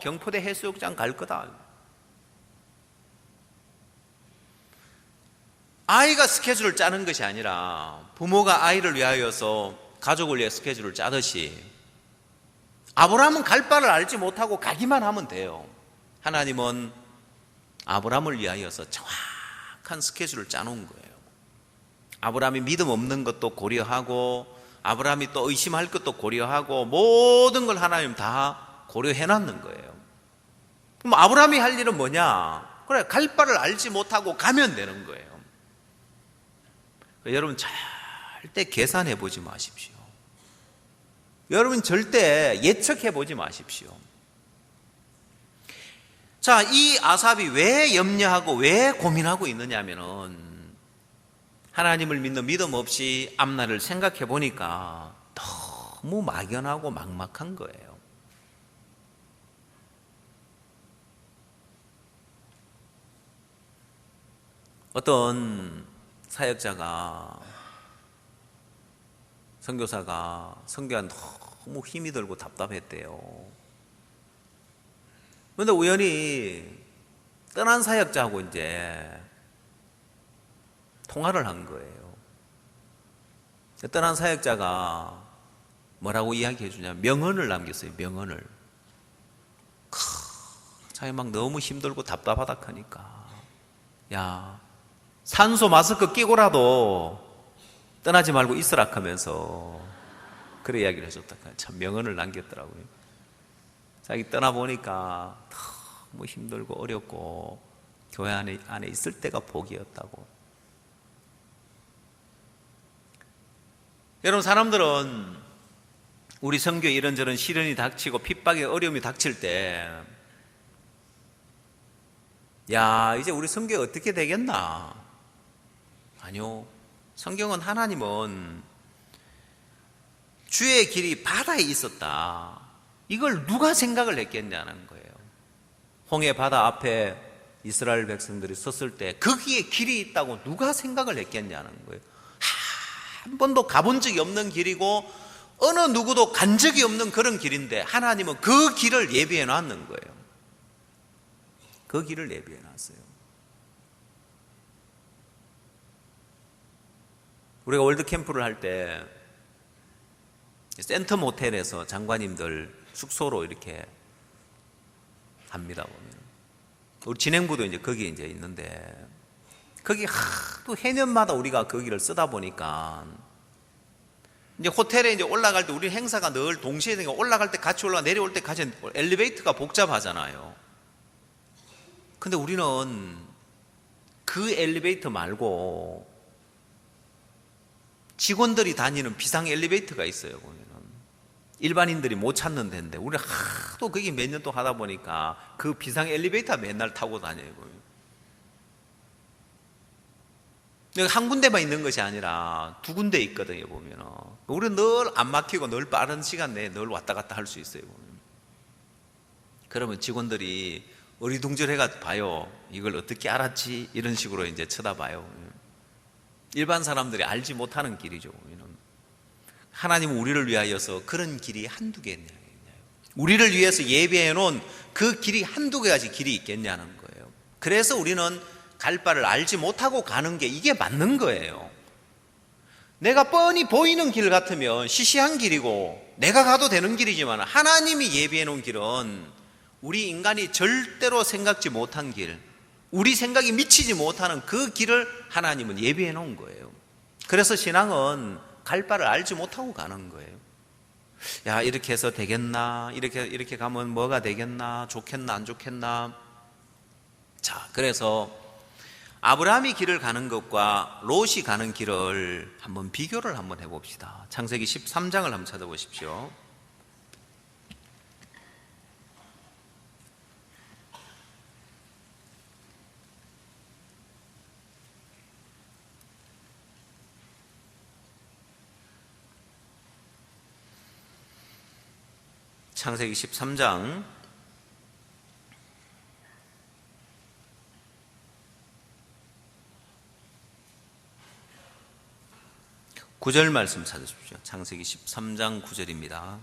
경포대 해수욕장 갈 거다. 아이가 스케줄을 짜는 것이 아니라 부모가 아이를 위하여서 가족을 위해 스케줄을 짜듯이 아브라함은 갈 바를 알지 못하고 가기만 하면 돼요. 하나님은 아브라함을 위하여서 정확한 스케줄을 짜놓은 거예요. 아브라함이 믿음 없는 것도 고려하고 아브라함이 또 의심할 것도 고려하고 모든 걸 하나님 다 고려해 놨는 거예요. 그럼 아브라함이 할 일은 뭐냐? 그래, 갈 바를 알지 못하고 가면 되는 거예요. 여러분 절대 계산해 보지 마십시오. 여러분 절대 예측해 보지 마십시오. 자, 이 아삽이 왜 염려하고 왜 고민하고 있느냐면은 하나님을 믿는 믿음 없이 앞날을 생각해 보니까 너무 막연하고 막막한 거예요. 어떤 사역자가, 선교사가 선교한 너무 힘이 들고 답답했대요. 그런데 우연히 떠난 사역자하고 이제 통화를 한 거예요. 떠난 사역자가 뭐라고 이야기해 주냐, 명언을 남겼어요. 명언을. 자기 막 너무 힘들고 답답하다 하니까, 야, 산소 마스크 끼고라도 떠나지 말고 있으라 하면서 그래 이야기를 해줬다. 참 명언을 남겼더라고요. 자기 떠나보니까 너무 힘들고 어렵고 교회 안에 있을 때가 복이었다고. 여러분, 사람들은 우리 선교에 이런저런 시련이 닥치고 핍박의 어려움이 닥칠 때, 야, 이제 우리 선교에 어떻게 되겠나? 아니요. 성경은, 하나님은 주의 길이 바다에 있었다, 이걸 누가 생각을 했겠냐는 거예요. 홍해 바다 앞에 이스라엘 백성들이 섰을 때 거기에 길이 있다고 누가 생각을 했겠냐는 거예요. 한 번도 가본 적이 없는 길이고 어느 누구도 간 적이 없는 그런 길인데 하나님은 그 길을 예비해 놨는 거예요. 그 길을 예비해 놨어요. 우리가 월드캠프를 할 때 센텀 호텔에서 장관님들 숙소로 이렇게 합니다. 보면 우리 진행부도 이제 거기 이제 있는데, 거기 하도 해년마다 우리가 거기를 쓰다 보니까 이제 호텔에 이제 올라갈 때 우리 행사가 늘 동시에 되니까 올라갈 때 같이 올라가, 내려올 때 같이, 엘리베이터가 복잡하잖아요. 근데 우리는 그 엘리베이터 말고 직원들이 다니는 비상 엘리베이터가 있어요. 보면은 일반인들이 못 찾는 데인데 우리 하도 거기 몇 년 동안 하다 보니까 그 비상 엘리베이터 맨날 타고 다녀요. 한 군데만 있는 것이 아니라 두 군데 있거든요. 보면은 우리는 늘 안 막히고 늘 빠른 시간 내에 늘 왔다 갔다 할 수 있어요. 보면. 그러면 직원들이 어리둥절해가 봐요. 이걸 어떻게 알았지? 이런 식으로 이제 쳐다봐요. 일반 사람들이 알지 못하는 길이죠. 하나님은 우리를 위하여서 그런 길이 한두 개 있냐요. 우리를 위해서 예비해 놓은 그 길이 한두 가지 길이 있겠냐는 거예요. 그래서 우리는 갈 바를 알지 못하고 가는 게 이게 맞는 거예요. 내가 뻔히 보이는 길 같으면 시시한 길이고 내가 가도 되는 길이지만, 하나님이 예비해 놓은 길은 우리 인간이 절대로 생각지 못한 길, 우리 생각이 미치지 못하는 그 길을 하나님은 예비해 놓은 거예요. 그래서 신앙은 갈 바를 알지 못하고 가는 거예요. 야, 이렇게 해서 되겠나? 이렇게 가면 뭐가 되겠나? 좋겠나? 안 좋겠나? 자, 그래서 아브라함이 길을 가는 것과 롯이 가는 길을 한번 비교를 한번 해봅시다. 창세기 13장을 한번 찾아보십시오. 창세기 13장 9절 말씀 찾으십시오. 창세기 13장 9절입니다.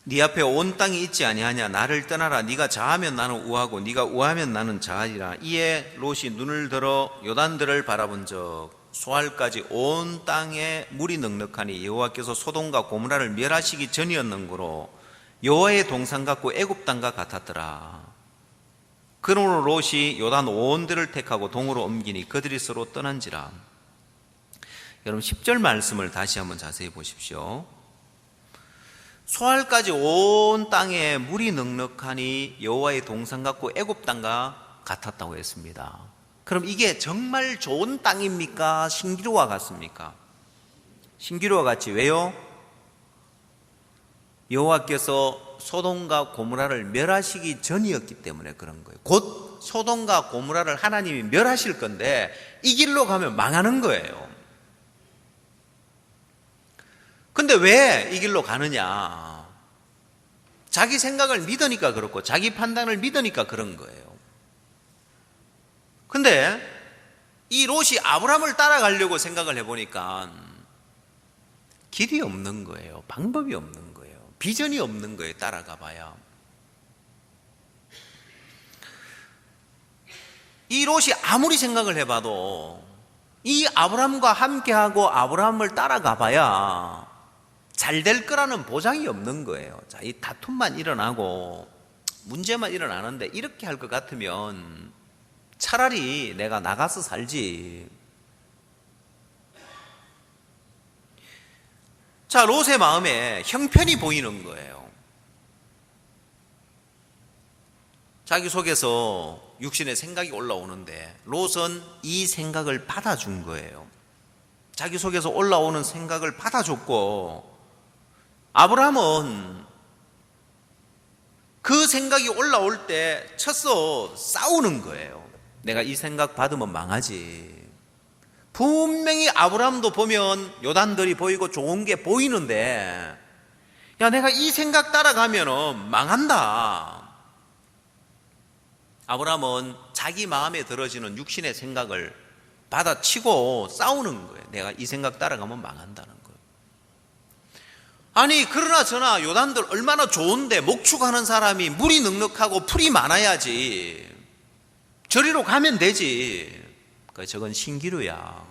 네 앞에 온 땅이 있지 아니하냐? 나를 떠나라. 네가 자하면 나는 우하고 네가 우하면 나는 자하리라. 이에 롯이 눈을 들어 요단들을 바라본즉 소알까지 온 땅에 물이 넉넉하니 여호와께서 소돔과 고모라를 멸하시기 전이었는고로 여호와의 동산 같고 애굽 땅과 같았더라. 그러므로 롯이 요단 온 데를 택하고 동으로 옮기니 그들이 서로 떠난지라. 여러분 10절 말씀을 다시 한번 자세히 보십시오. 소알까지 온 땅에 물이 넉넉하니 여호와의 동산 같고 애굽 땅과 같았다고 했습니다. 그럼 이게 정말 좋은 땅입니까? 신기루와 같습니까? 신기루와 같이. 왜요? 여호와께서 소돔과 고모라를 멸하시기 전이었기 때문에 그런 거예요. 곧 소돔과 고모라를 하나님이 멸하실 건데 이 길로 가면 망하는 거예요. 근데 왜 이 길로 가느냐? 자기 생각을 믿으니까 그렇고 자기 판단을 믿으니까 그런 거예요. 근데 이 롯이 아브라함을 따라가려고 생각을 해보니까 길이 없는 거예요. 방법이 없는 거예요. 비전이 없는 거예요. 따라가 봐야. 이 롯이 아무리 생각을 해봐도 이 아브라함과 함께하고 아브라함을 따라가 봐야 잘 될 거라는 보장이 없는 거예요. 자, 이 다툼만 일어나고 문제만 일어나는데 이렇게 할 것 같으면 차라리 내가 나가서 살지. 자, 롯의 마음에 형편이 보이는 거예요. 자기 속에서 육신의 생각이 올라오는데 롯은 이 생각을 받아준 거예요. 자기 속에서 올라오는 생각을 받아줬고, 아브라함은 그 생각이 올라올 때 쳤어 싸우는 거예요. 내가 이 생각 받으면 망하지. 분명히 아브라함도 보면 요단들이 보이고 좋은 게 보이는데, 야, 내가 이 생각 따라가면 망한다. 아브라함은 자기 마음에 들어지는 육신의 생각을 받아치고 싸우는 거예요. 내가 이 생각 따라가면 망한다는 거예요. 아니, 그러나 저나 요단들 얼마나 좋은데 목축하는 사람이 물이 넉넉하고 풀이 많아야지. 저리로 가면 되지. 저건 신기루야.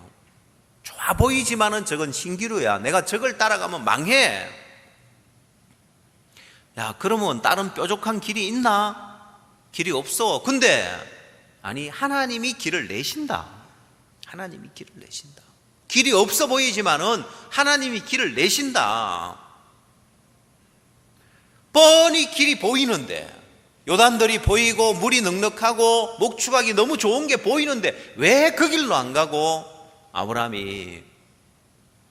좋아 보이지만은 저건 신기루야. 내가 저걸 따라가면 망해. 야, 그러면 다른 뾰족한 길이 있나? 길이 없어. 근데 아니, 하나님이 길을 내신다. 하나님이 길을 내신다. 길이 없어 보이지만은 하나님이 길을 내신다. 뻔히 길이 보이는데, 요단들이 보이고 물이 넉넉하고 목축하기 너무 좋은 게 보이는데 왜 그 길로 안 가고 아브라함이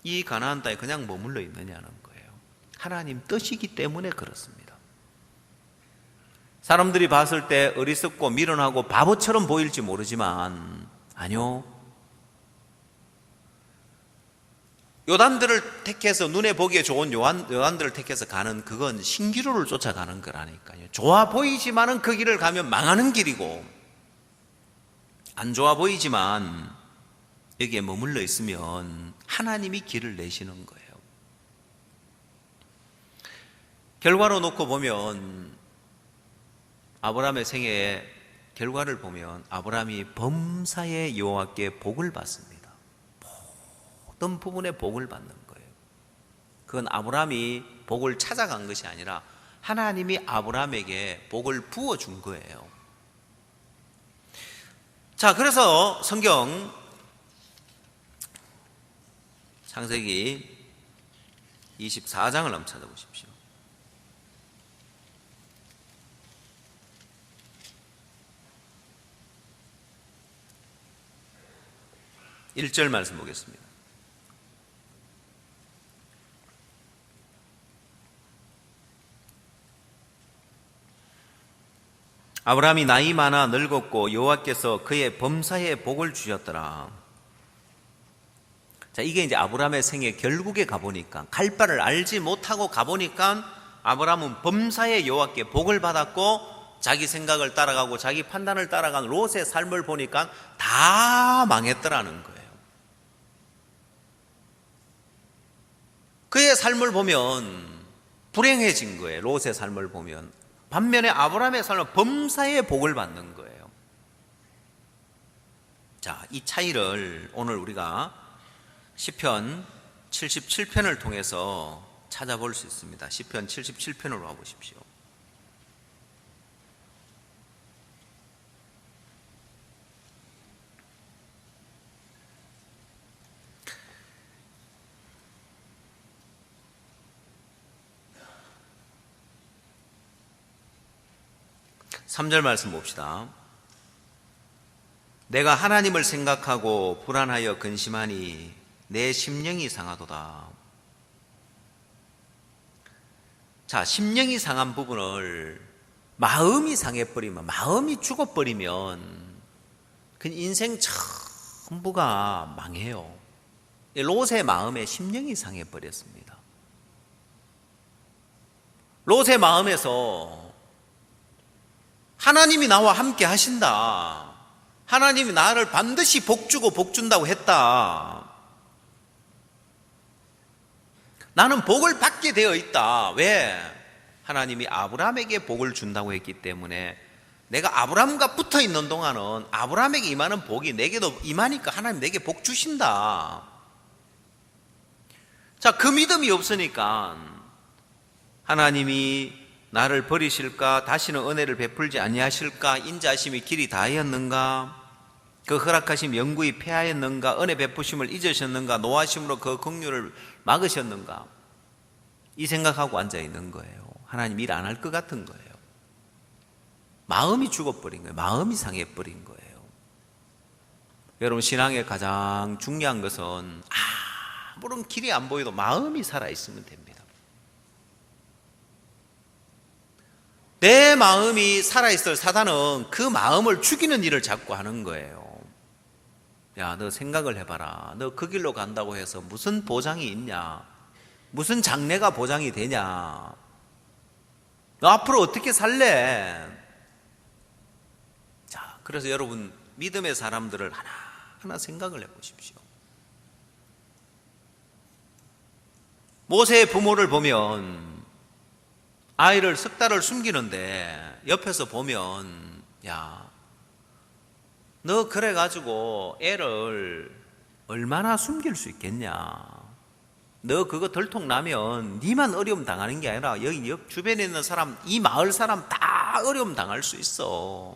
이 가나안 땅에 그냥 머물러 있느냐는 거예요. 하나님 뜻이기 때문에 그렇습니다. 사람들이 봤을 때 어리석고 미련하고 바보처럼 보일지 모르지만 아니요, 요단들을 택해서 눈에 보기에 좋은 요단들을 택해서 가는, 그건 신기루를 쫓아가는 거라니까요. 좋아 보이지만은 그 길을 가면 망하는 길이고, 안 좋아 보이지만 여기에 머물러 있으면 하나님이 길을 내시는 거예요. 결과로 놓고 보면 아브라함의 생애의 결과를 보면 아브라함이 범사의 여호와께 복을 받습니다. 어떤 부분에 복을 받는 거예요. 그건 아브라함이 복을 찾아간 것이 아니라 하나님이 아브라함에게 복을 부어준 거예요. 자, 그래서 성경 창세기 24장을 한번 찾아보십시오. 1절 말씀 보겠습니다. 아브라함이 나이 많아 늙었고 여호와께서 그의 범사에 복을 주셨더라. 자, 이게 이제 아브라함의 생애 결국에 가보니까, 갈 바를 알지 못하고 가보니까 아브라함은 범사에 여호와께 복을 받았고 자기 생각을 따라가고 자기 판단을 따라간 롯의 삶을 보니까 다 망했더라는 거예요. 그의 삶을 보면 불행해진 거예요. 롯의 삶을 보면. 반면에 아브라함의 삶은 범사에 복을 받는 거예요. 자, 이 차이를 오늘 우리가 시편 77편을 통해서 찾아볼 수 있습니다. 시편 77편으로 와보십시오. 3절 말씀 봅시다. 내가 하나님을 생각하고 불안하여 근심하니 내 심령이 상하도다. 자, 심령이 상한 부분을 마음이 상해버리면, 마음이 죽어버리면 그 인생 전부가 망해요. 롯의 마음에 심령이 상해버렸습니다. 롯의 마음에서 하나님이 나와 함께 하신다, 하나님이 나를 반드시 복주고 복준다고 했다, 나는 복을 받게 되어 있다. 왜? 하나님이 아브라함에게 복을 준다고 했기 때문에 내가 아브라함과 붙어 있는 동안은 아브라함에게 임하는 복이 내게도 임하니까 하나님 내게 복 주신다. 자, 그 믿음이 없으니까 하나님이 나를 버리실까, 다시는 은혜를 베풀지 아니하실까, 인자하심이 길이 다하였는가, 그 허락하심 영구히 폐하였는가, 은혜 베푸심을 잊으셨는가, 노하심으로 그 긍휼을 막으셨는가, 이 생각하고 앉아 있는 거예요. 하나님 일 안 할 것 같은 거예요. 마음이 죽어버린 거예요. 마음이 상해버린 거예요. 여러분, 신앙의 가장 중요한 것은 아무런 길이 안 보여도 마음이 살아있으면 됩니다. 내 마음이 살아있을 사단은 그 마음을 죽이는 일을 자꾸 하는 거예요. 야, 너 생각을 해봐라. 너 그 길로 간다고 해서 무슨 보장이 있냐? 무슨 장래가 보장이 되냐? 너 앞으로 어떻게 살래? 자, 그래서 여러분, 믿음의 사람들을 하나하나 생각을 해보십시오. 모세의 부모를 보면 아이를 석 달을 숨기는데 옆에서 보면, 야, 너 그래가지고 애를 얼마나 숨길 수 있겠냐? 너 그거 들통나면 니만 어려움 당하는 게 아니라 여기 옆 주변에 있는 사람, 이 마을 사람 다 어려움 당할 수 있어.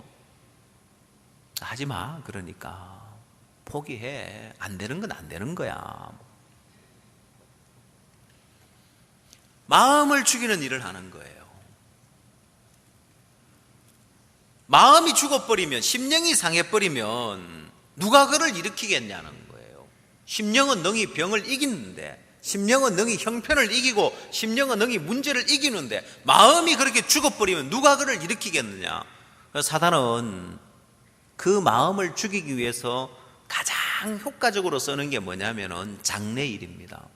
하지 마. 그러니까 포기해. 안 되는 건 안 되는 거야. 마음을 죽이는 일을 하는 거예요. 마음이 죽어버리면, 심령이 상해버리면 누가 그를 일으키겠냐는 거예요. 심령은 능히 병을 이기는데, 심령은 능히 형편을 이기고, 심령은 능히 문제를 이기는데, 마음이 그렇게 죽어버리면 누가 그를 일으키겠느냐. 사단은 그 마음을 죽이기 위해서 가장 효과적으로 쓰는 게 뭐냐면은 장래일입니다.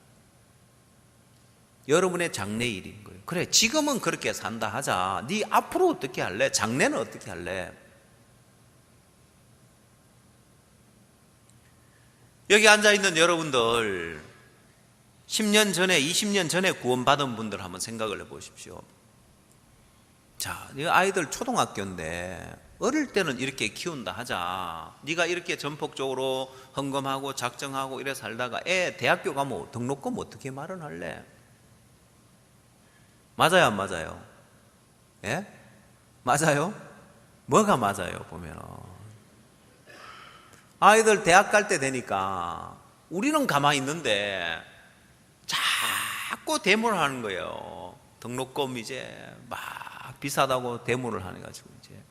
여러분의 장래일인 거예요. 그래, 지금은 그렇게 산다 하자. 네 앞으로 어떻게 할래? 장래는 어떻게 할래? 여기 앉아있는 여러분들, 10년 전에, 20년 전에 구원받은 분들 한번 생각을 해보십시오. 자, 네 아이들 초등학교인데 어릴 때는 이렇게 키운다 하자. 네가 이렇게 전폭적으로 헌금하고 작정하고 이래 살다가 애 대학교 가면 등록금 어떻게 마련할래? 맞아요, 안 맞아요? 예? 맞아요? 뭐가 맞아요, 보면은. 아이들 대학 갈 때 되니까 우리는 가만히 있는데 자꾸 데모를 하는 거예요. 등록금 이제 막 비싸다고 데모를 하는 가지고 이제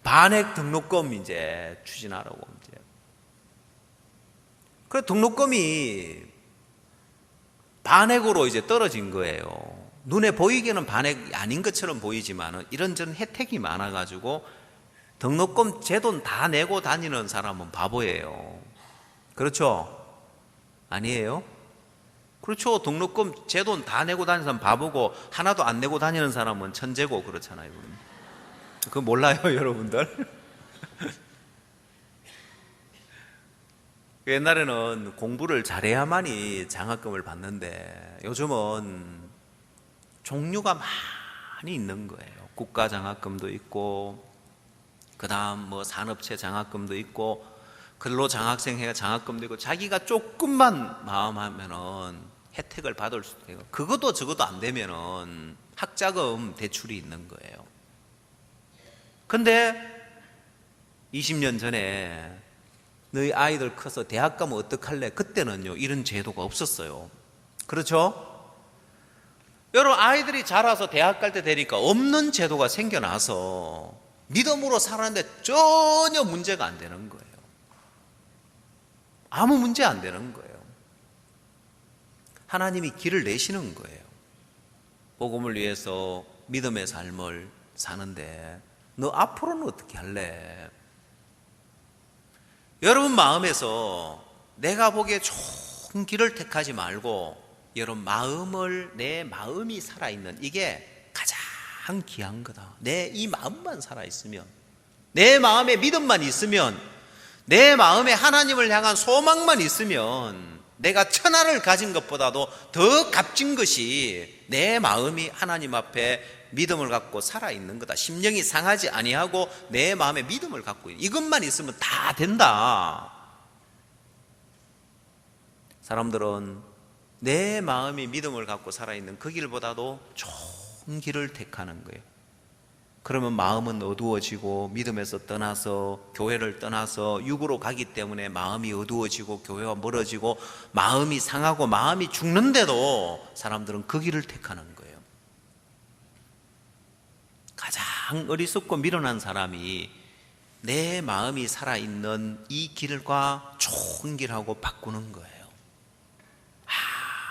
반액 등록금 이제 추진하라고 이제. 그래, 등록금이 반액으로 이제 떨어진 거예요. 눈에 보이기에는 반액이 아닌 것처럼 보이지만 이런저런 혜택이 많아가지고 등록금 제 돈 다 내고 다니는 사람은 바보예요. 그렇죠? 아니에요? 그렇죠. 등록금 제 돈 다 내고 다니는 사람은 바보고 하나도 안 내고 다니는 사람은 천재고 그렇잖아요. 그거 몰라요, 여러분들? 옛날에는 공부를 잘해야만이 장학금을 받는데 요즘은 종류가 많이 있는 거예요. 국가 장학금도 있고, 그 다음 뭐 산업체 장학금도 있고, 근로장학생 장학금도 있고, 자기가 조금만 마음하면은 혜택을 받을 수도 있고, 그것도 저것도 안 되면은 학자금 대출이 있는 거예요. 근데 20년 전에 너희 아이들 커서 대학 가면 어떡할래? 그때는요, 이런 제도가 없었어요. 그렇죠? 여러분, 아이들이 자라서 대학 갈 때 되니까 없는 제도가 생겨나서 믿음으로 살았는데 전혀 문제가 안 되는 거예요. 아무 문제 안 되는 거예요. 하나님이 길을 내시는 거예요. 복음을 위해서 믿음의 삶을 사는데 너 앞으로는 어떻게 할래? 여러분 마음에서 내가 보기에 좋은 길을 택하지 말고 여러분 내 마음이 살아있는 이게 가장 귀한 거다. 내 이 마음만 살아있으면, 내 마음에 믿음만 있으면, 내 마음에 하나님을 향한 소망만 있으면 내가 천하를 가진 것보다도 더 값진 것이 내 마음이 하나님 앞에 믿음을 갖고 살아있는 거다. 심령이 상하지 아니하고 내 마음에 믿음을 갖고 있는, 이것만 있으면 다 된다. 사람들은 내 마음이 믿음을 갖고 살아있는 그 길보다도 좋은 길을 택하는 거예요. 그러면 마음은 어두워지고 믿음에서 떠나서 교회를 떠나서 육으로 가기 때문에 마음이 어두워지고 교회와 멀어지고 마음이 상하고 마음이 죽는데도 사람들은 그 길을 택하는 거예요. 가장 어리석고 미련한 사람이 내 마음이 살아있는 이 길과 좋은 길하고 바꾸는 거예요.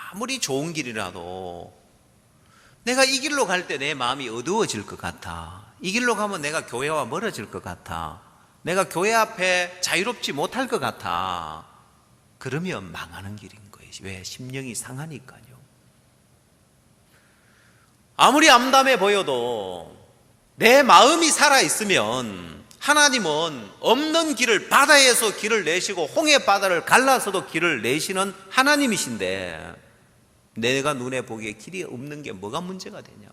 아무리 좋은 길이라도 내가 이 길로 갈 때 내 마음이 어두워질 것 같아. 이 길로 가면 내가 교회와 멀어질 것 같아. 내가 교회 앞에 자유롭지 못할 것 같아. 그러면 망하는 길인 거예요. 왜? 심령이 상하니까요. 아무리 암담해 보여도 내 마음이 살아있으면 하나님은 없는 길을, 바다에서 길을 내시고 홍해 바다를 갈라서도 길을 내시는 하나님이신데 내가 눈에 보기에 길이 없는 게 뭐가 문제가 되냐?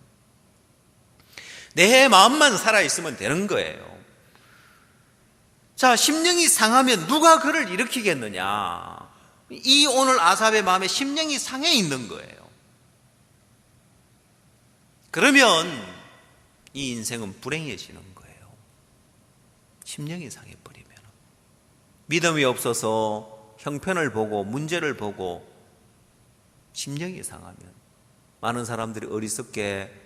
내 마음만 살아있으면 되는 거예요. 자, 심령이 상하면 누가 그를 일으키겠느냐? 이 오늘 아삽의 마음에 심령이 상해 있는 거예요. 그러면 이 인생은 불행해지는 거예요. 심령이 상해버리면. 믿음이 없어서 형편을 보고 문제를 보고 심령이 상하면 많은 사람들이 어리석게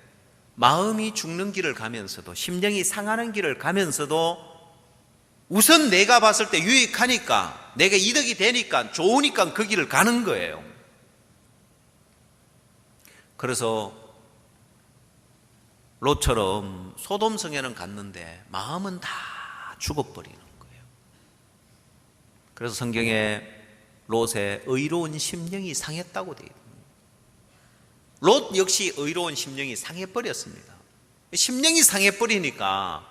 마음이 죽는 길을 가면서도, 심령이 상하는 길을 가면서도 우선 내가 봤을 때 유익하니까, 내가 이득이 되니까, 좋으니까 그 길을 가는 거예요. 그래서 롯처럼 소돔성에는 갔는데 마음은 다 죽어버리는 거예요. 그래서 성경에 롯의 의로운 심령이 상했다고 되어 있습니다. 롯 역시 의로운 심령이 상해버렸습니다. 심령이 상해버리니까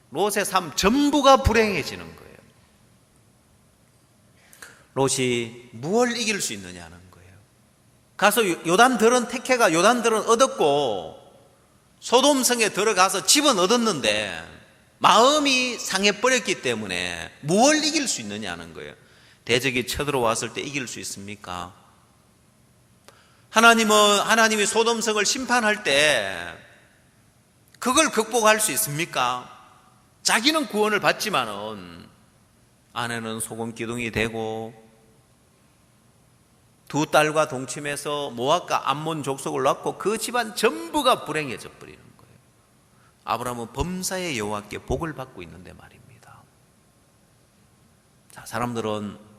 롯의 삶 전부가 불행해지는 거예요. 롯이 무엇을 이길 수 있느냐는 거예요. 가서 요단들은 택해가 요단들은 얻었고 소돔성에 들어가서 집은 얻었는데 마음이 상해버렸기 때문에 무엇을 이길 수 있느냐는 거예요. 대적이 쳐들어왔을 때 이길 수 있습니까? 하나님이 소돔성을 심판할 때 그걸 극복할 수 있습니까? 자기는 구원을 받지만은 아내는 소금 기둥이 되고 두 딸과 동침해서 모압과 암몬 족속을 낳고 그 집안 전부가 불행해져 버리는 거예요. 아브라함은 범사의 여호와께 복을 받고 있는데 말입니다. 자, 사람들은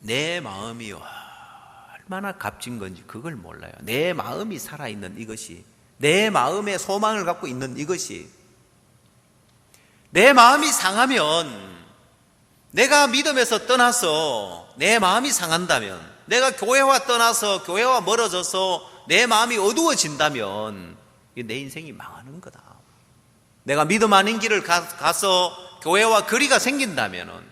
내 마음이 얼마나 값진 건지 그걸 몰라요. 내 마음이 살아있는 이것이, 내 마음의 소망을 갖고 있는 이것이, 내 마음이 상하면, 내가 믿음에서 떠나서 내 마음이 상한다면, 내가 교회와 떠나서 교회와 멀어져서 내 마음이 어두워진다면 내 인생이 망하는 거다. 내가 믿음 아닌 길을 가서 교회와 거리가 생긴다면,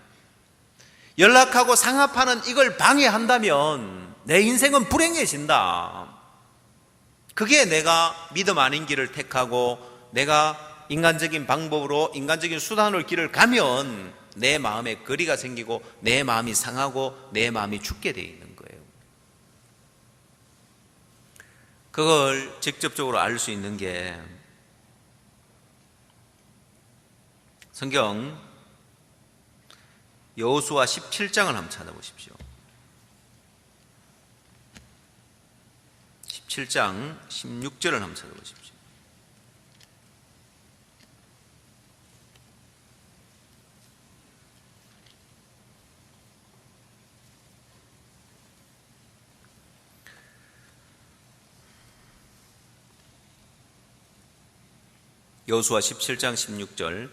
연락하고 상합하는 이걸 방해한다면 내 인생은 불행해진다. 그게 내가 믿음 아닌 길을 택하고 내가 인간적인 방법으로 인간적인 수단으로 길을 가면 내 마음에 거리가 생기고 내 마음이 상하고 내 마음이 죽게 돼 있는 거예요. 그걸 직접적으로 알 수 있는 게 성경 여호수아 17장을 한번 찾아보십시오. 17장 16절을 한번 찾아보십시오. 여호수아 17장 16절.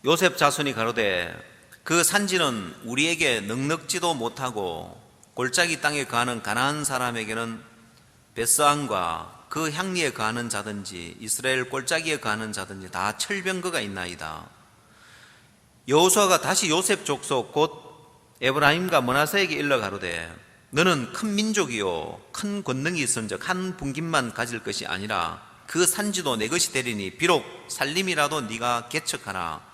요셉 자손이 가로되 그 산지는 우리에게 넉넉지도 못하고 골짜기 땅에 거하는 가나안 사람에게는 벳스안과 그 향리에 거하는 자든지 이스라엘 골짜기에 거하는 자든지 다 철병거가 있나이다. 여호수아가 다시 요셉 족속 곧 에브라임과 므낫세에게 일러 가로되 너는 큰 민족이요 큰 권능이 있은즉 한 분깃만 가질 것이 아니라 그 산지도 내 것이 되리니 비록 살림이라도 네가 개척하라.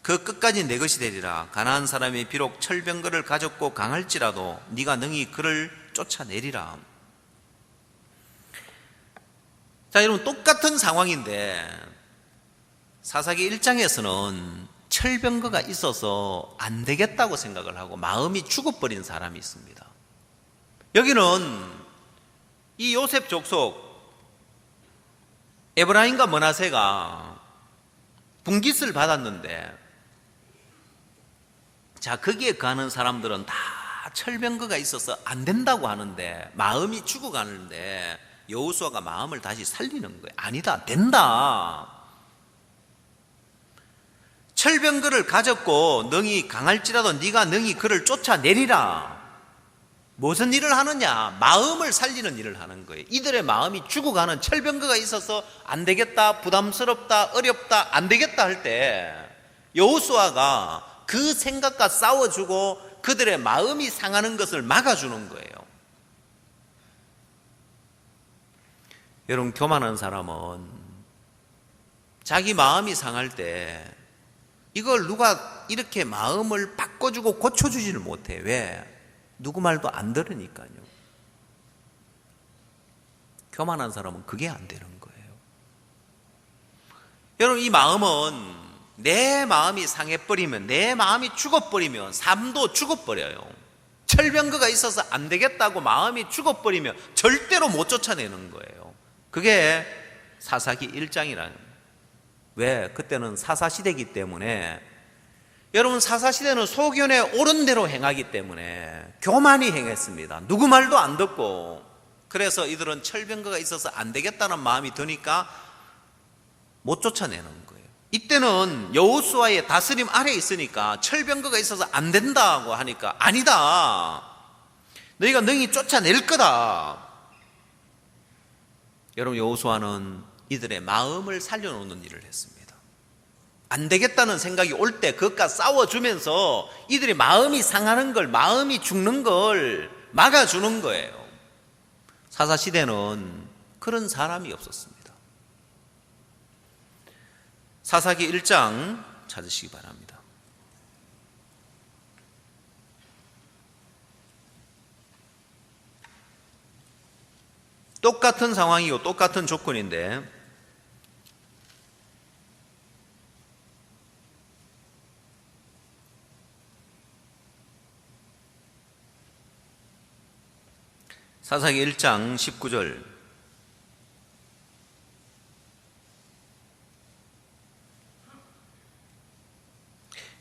그 끝까지 내 것이 되리라. 가나안 사람이 비록 철병거를 가졌고 강할지라도 네가 능히 그를 쫓아내리라. 자, 여러분, 똑같은 상황인데 사사기 1장에서는 철병거가 있어서 안 되겠다고 생각을 하고 마음이 죽어버린 사람이 있습니다. 여기는 이 요셉 족속 에브라임과 므낫세가 분깃을 받았는데, 자, 거기에 가는 사람들은 다 철병거가 있어서 안 된다고 하는데 마음이 죽어가는데 여호수아가 마음을 다시 살리는 거예요. 아니다, 된다. 철병거를 가졌고 능히 강할지라도 네가 능히 그를 쫓아내리라. 무슨 일을 하느냐? 마음을 살리는 일을 하는 거예요. 이들의 마음이 죽어가는 철병거가 있어서 안 되겠다, 부담스럽다, 어렵다, 안 되겠다 할 때 여호수아가 그 생각과 싸워주고 그들의 마음이 상하는 것을 막아주는 거예요. 여러분, 교만한 사람은 자기 마음이 상할 때 이걸 누가 이렇게 마음을 바꿔주고 고쳐주지를 못해. 왜? 누구 말도 안 들으니까요. 교만한 사람은 그게 안 되는 거예요. 여러분, 이 마음은 내 마음이 상해버리면, 내 마음이 죽어버리면 삶도 죽어버려요. 철병거가 있어서 안 되겠다고 마음이 죽어버리면 절대로 못 쫓아내는 거예요. 그게 사사기 1장이라는. 왜? 그때는 사사시대이기 때문에. 여러분, 사사시대는 소견에 옳은 대로 행하기 때문에 교만이 행했습니다. 누구 말도 안 듣고. 그래서 이들은 철병거가 있어서 안 되겠다는 마음이 드니까 못 쫓아내는 거예요. 이때는 여호수아의 다스림 아래에 있으니까 철병거가 있어서 안 된다고 하니까 아니다, 너희가 능히 쫓아낼 거다. 여러분, 여호수아는 이들의 마음을 살려놓는 일을 했습니다. 안 되겠다는 생각이 올 때 그것과 싸워주면서 이들이 마음이 상하는 걸, 마음이 죽는 걸 막아주는 거예요. 사사시대는 그런 사람이 없었습니다. 사사기 1장 찾으시기 바랍니다. 똑같은 상황이고 똑같은 조건인데 사사기 1장 19절.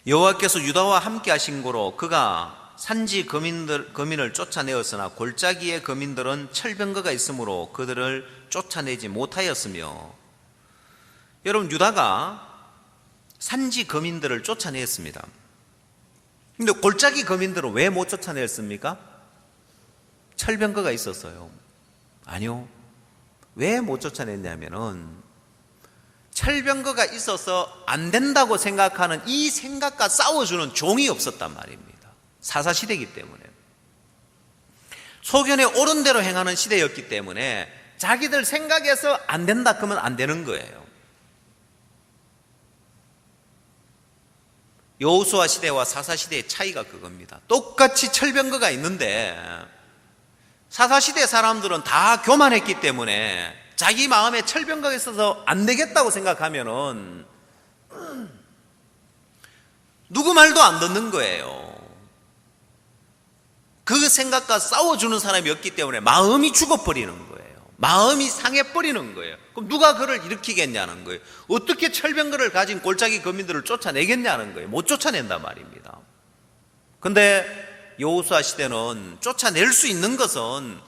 여호와께서 유다와 함께 하신 고로 그가 산지 거민을 쫓아내었으나 골짜기의 거민들은 철병거가 있으므로 그들을 쫓아내지 못하였으며. 여러분, 유다가 산지 거민들을 쫓아냈습니다. 근데 골짜기 거민들은 왜 못 쫓아냈습니까? 철병거가 있었어요. 아니요. 왜 못 쫓아냈냐면은 철병거가 있어서 안 된다고 생각하는 이 생각과 싸워주는 종이 없었단 말입니다. 사사시대이기 때문에. 소견에 옳은 대로 행하는 시대였기 때문에 자기들 생각에서 안 된다 그러면 안 되는 거예요. 여호수아 시대와 사사시대의 차이가 그겁니다. 똑같이 철병거가 있는데 사사시대 사람들은 다 교만했기 때문에 자기 마음에 철병거가 있어서 안 되겠다고 생각하면은 누구 말도 안 듣는 거예요. 그 생각과 싸워주는 사람이 없기 때문에 마음이 죽어버리는 거예요. 마음이 상해버리는 거예요. 그럼 누가 그를 일으키겠냐는 거예요. 어떻게 철병거를 가진 골짜기 거민들을 쫓아내겠냐는 거예요. 못 쫓아낸단 말입니다. 근데 여호수아 시대는 쫓아낼 수 있는 것은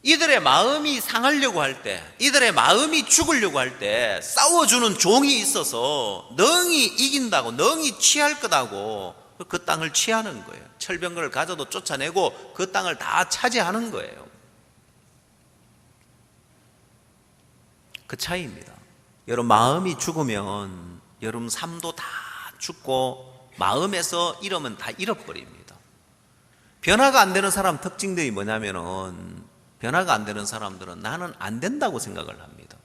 이들의 마음이 상하려고 할 때, 이들의 마음이 죽으려고 할 때 싸워주는 종이 있어서 능히 이긴다고, 능히 취할 거다고 그 땅을 취하는 거예요. 철병거를 가져도 쫓아내고 그 땅을 다 차지하는 거예요. 그 차이입니다. 여러분, 마음이 죽으면 여러분 삶도 다 죽고 마음에서 잃으면 다 잃어버립니다. 변화가 안 되는 사람 특징들이 뭐냐면은, 변화가 안 되는 사람들은 나는 안 된다고 생각을 합니다.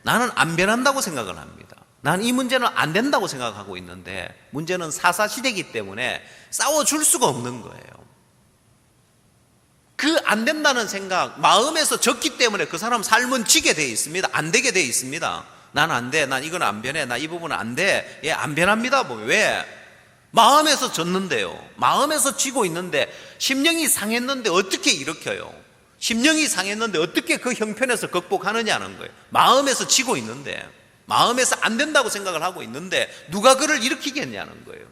나는 안 변한다고 생각을 합니다. 난 이 문제는 안 된다고 생각하고 있는데 문제는 사사시대이기 때문에 싸워줄 수가 없는 거예요. 그 안 된다는 생각, 마음에서 졌기 때문에 그 사람 삶은 지게 돼 있습니다. 안 되게 돼 있습니다. 난 안 돼. 난 이건 안 변해. 나 이 부분은 안 돼. 얘 안 변합니다. 뭐 왜? 마음에서 졌는데요. 마음에서 지고 있는데 심령이 상했는데 어떻게 일으켜요? 심령이 상했는데 어떻게 그 형편에서 극복하느냐는 거예요. 마음에서 지고 있는데, 마음에서 안 된다고 생각을 하고 있는데 누가 그를 일으키겠냐는 거예요.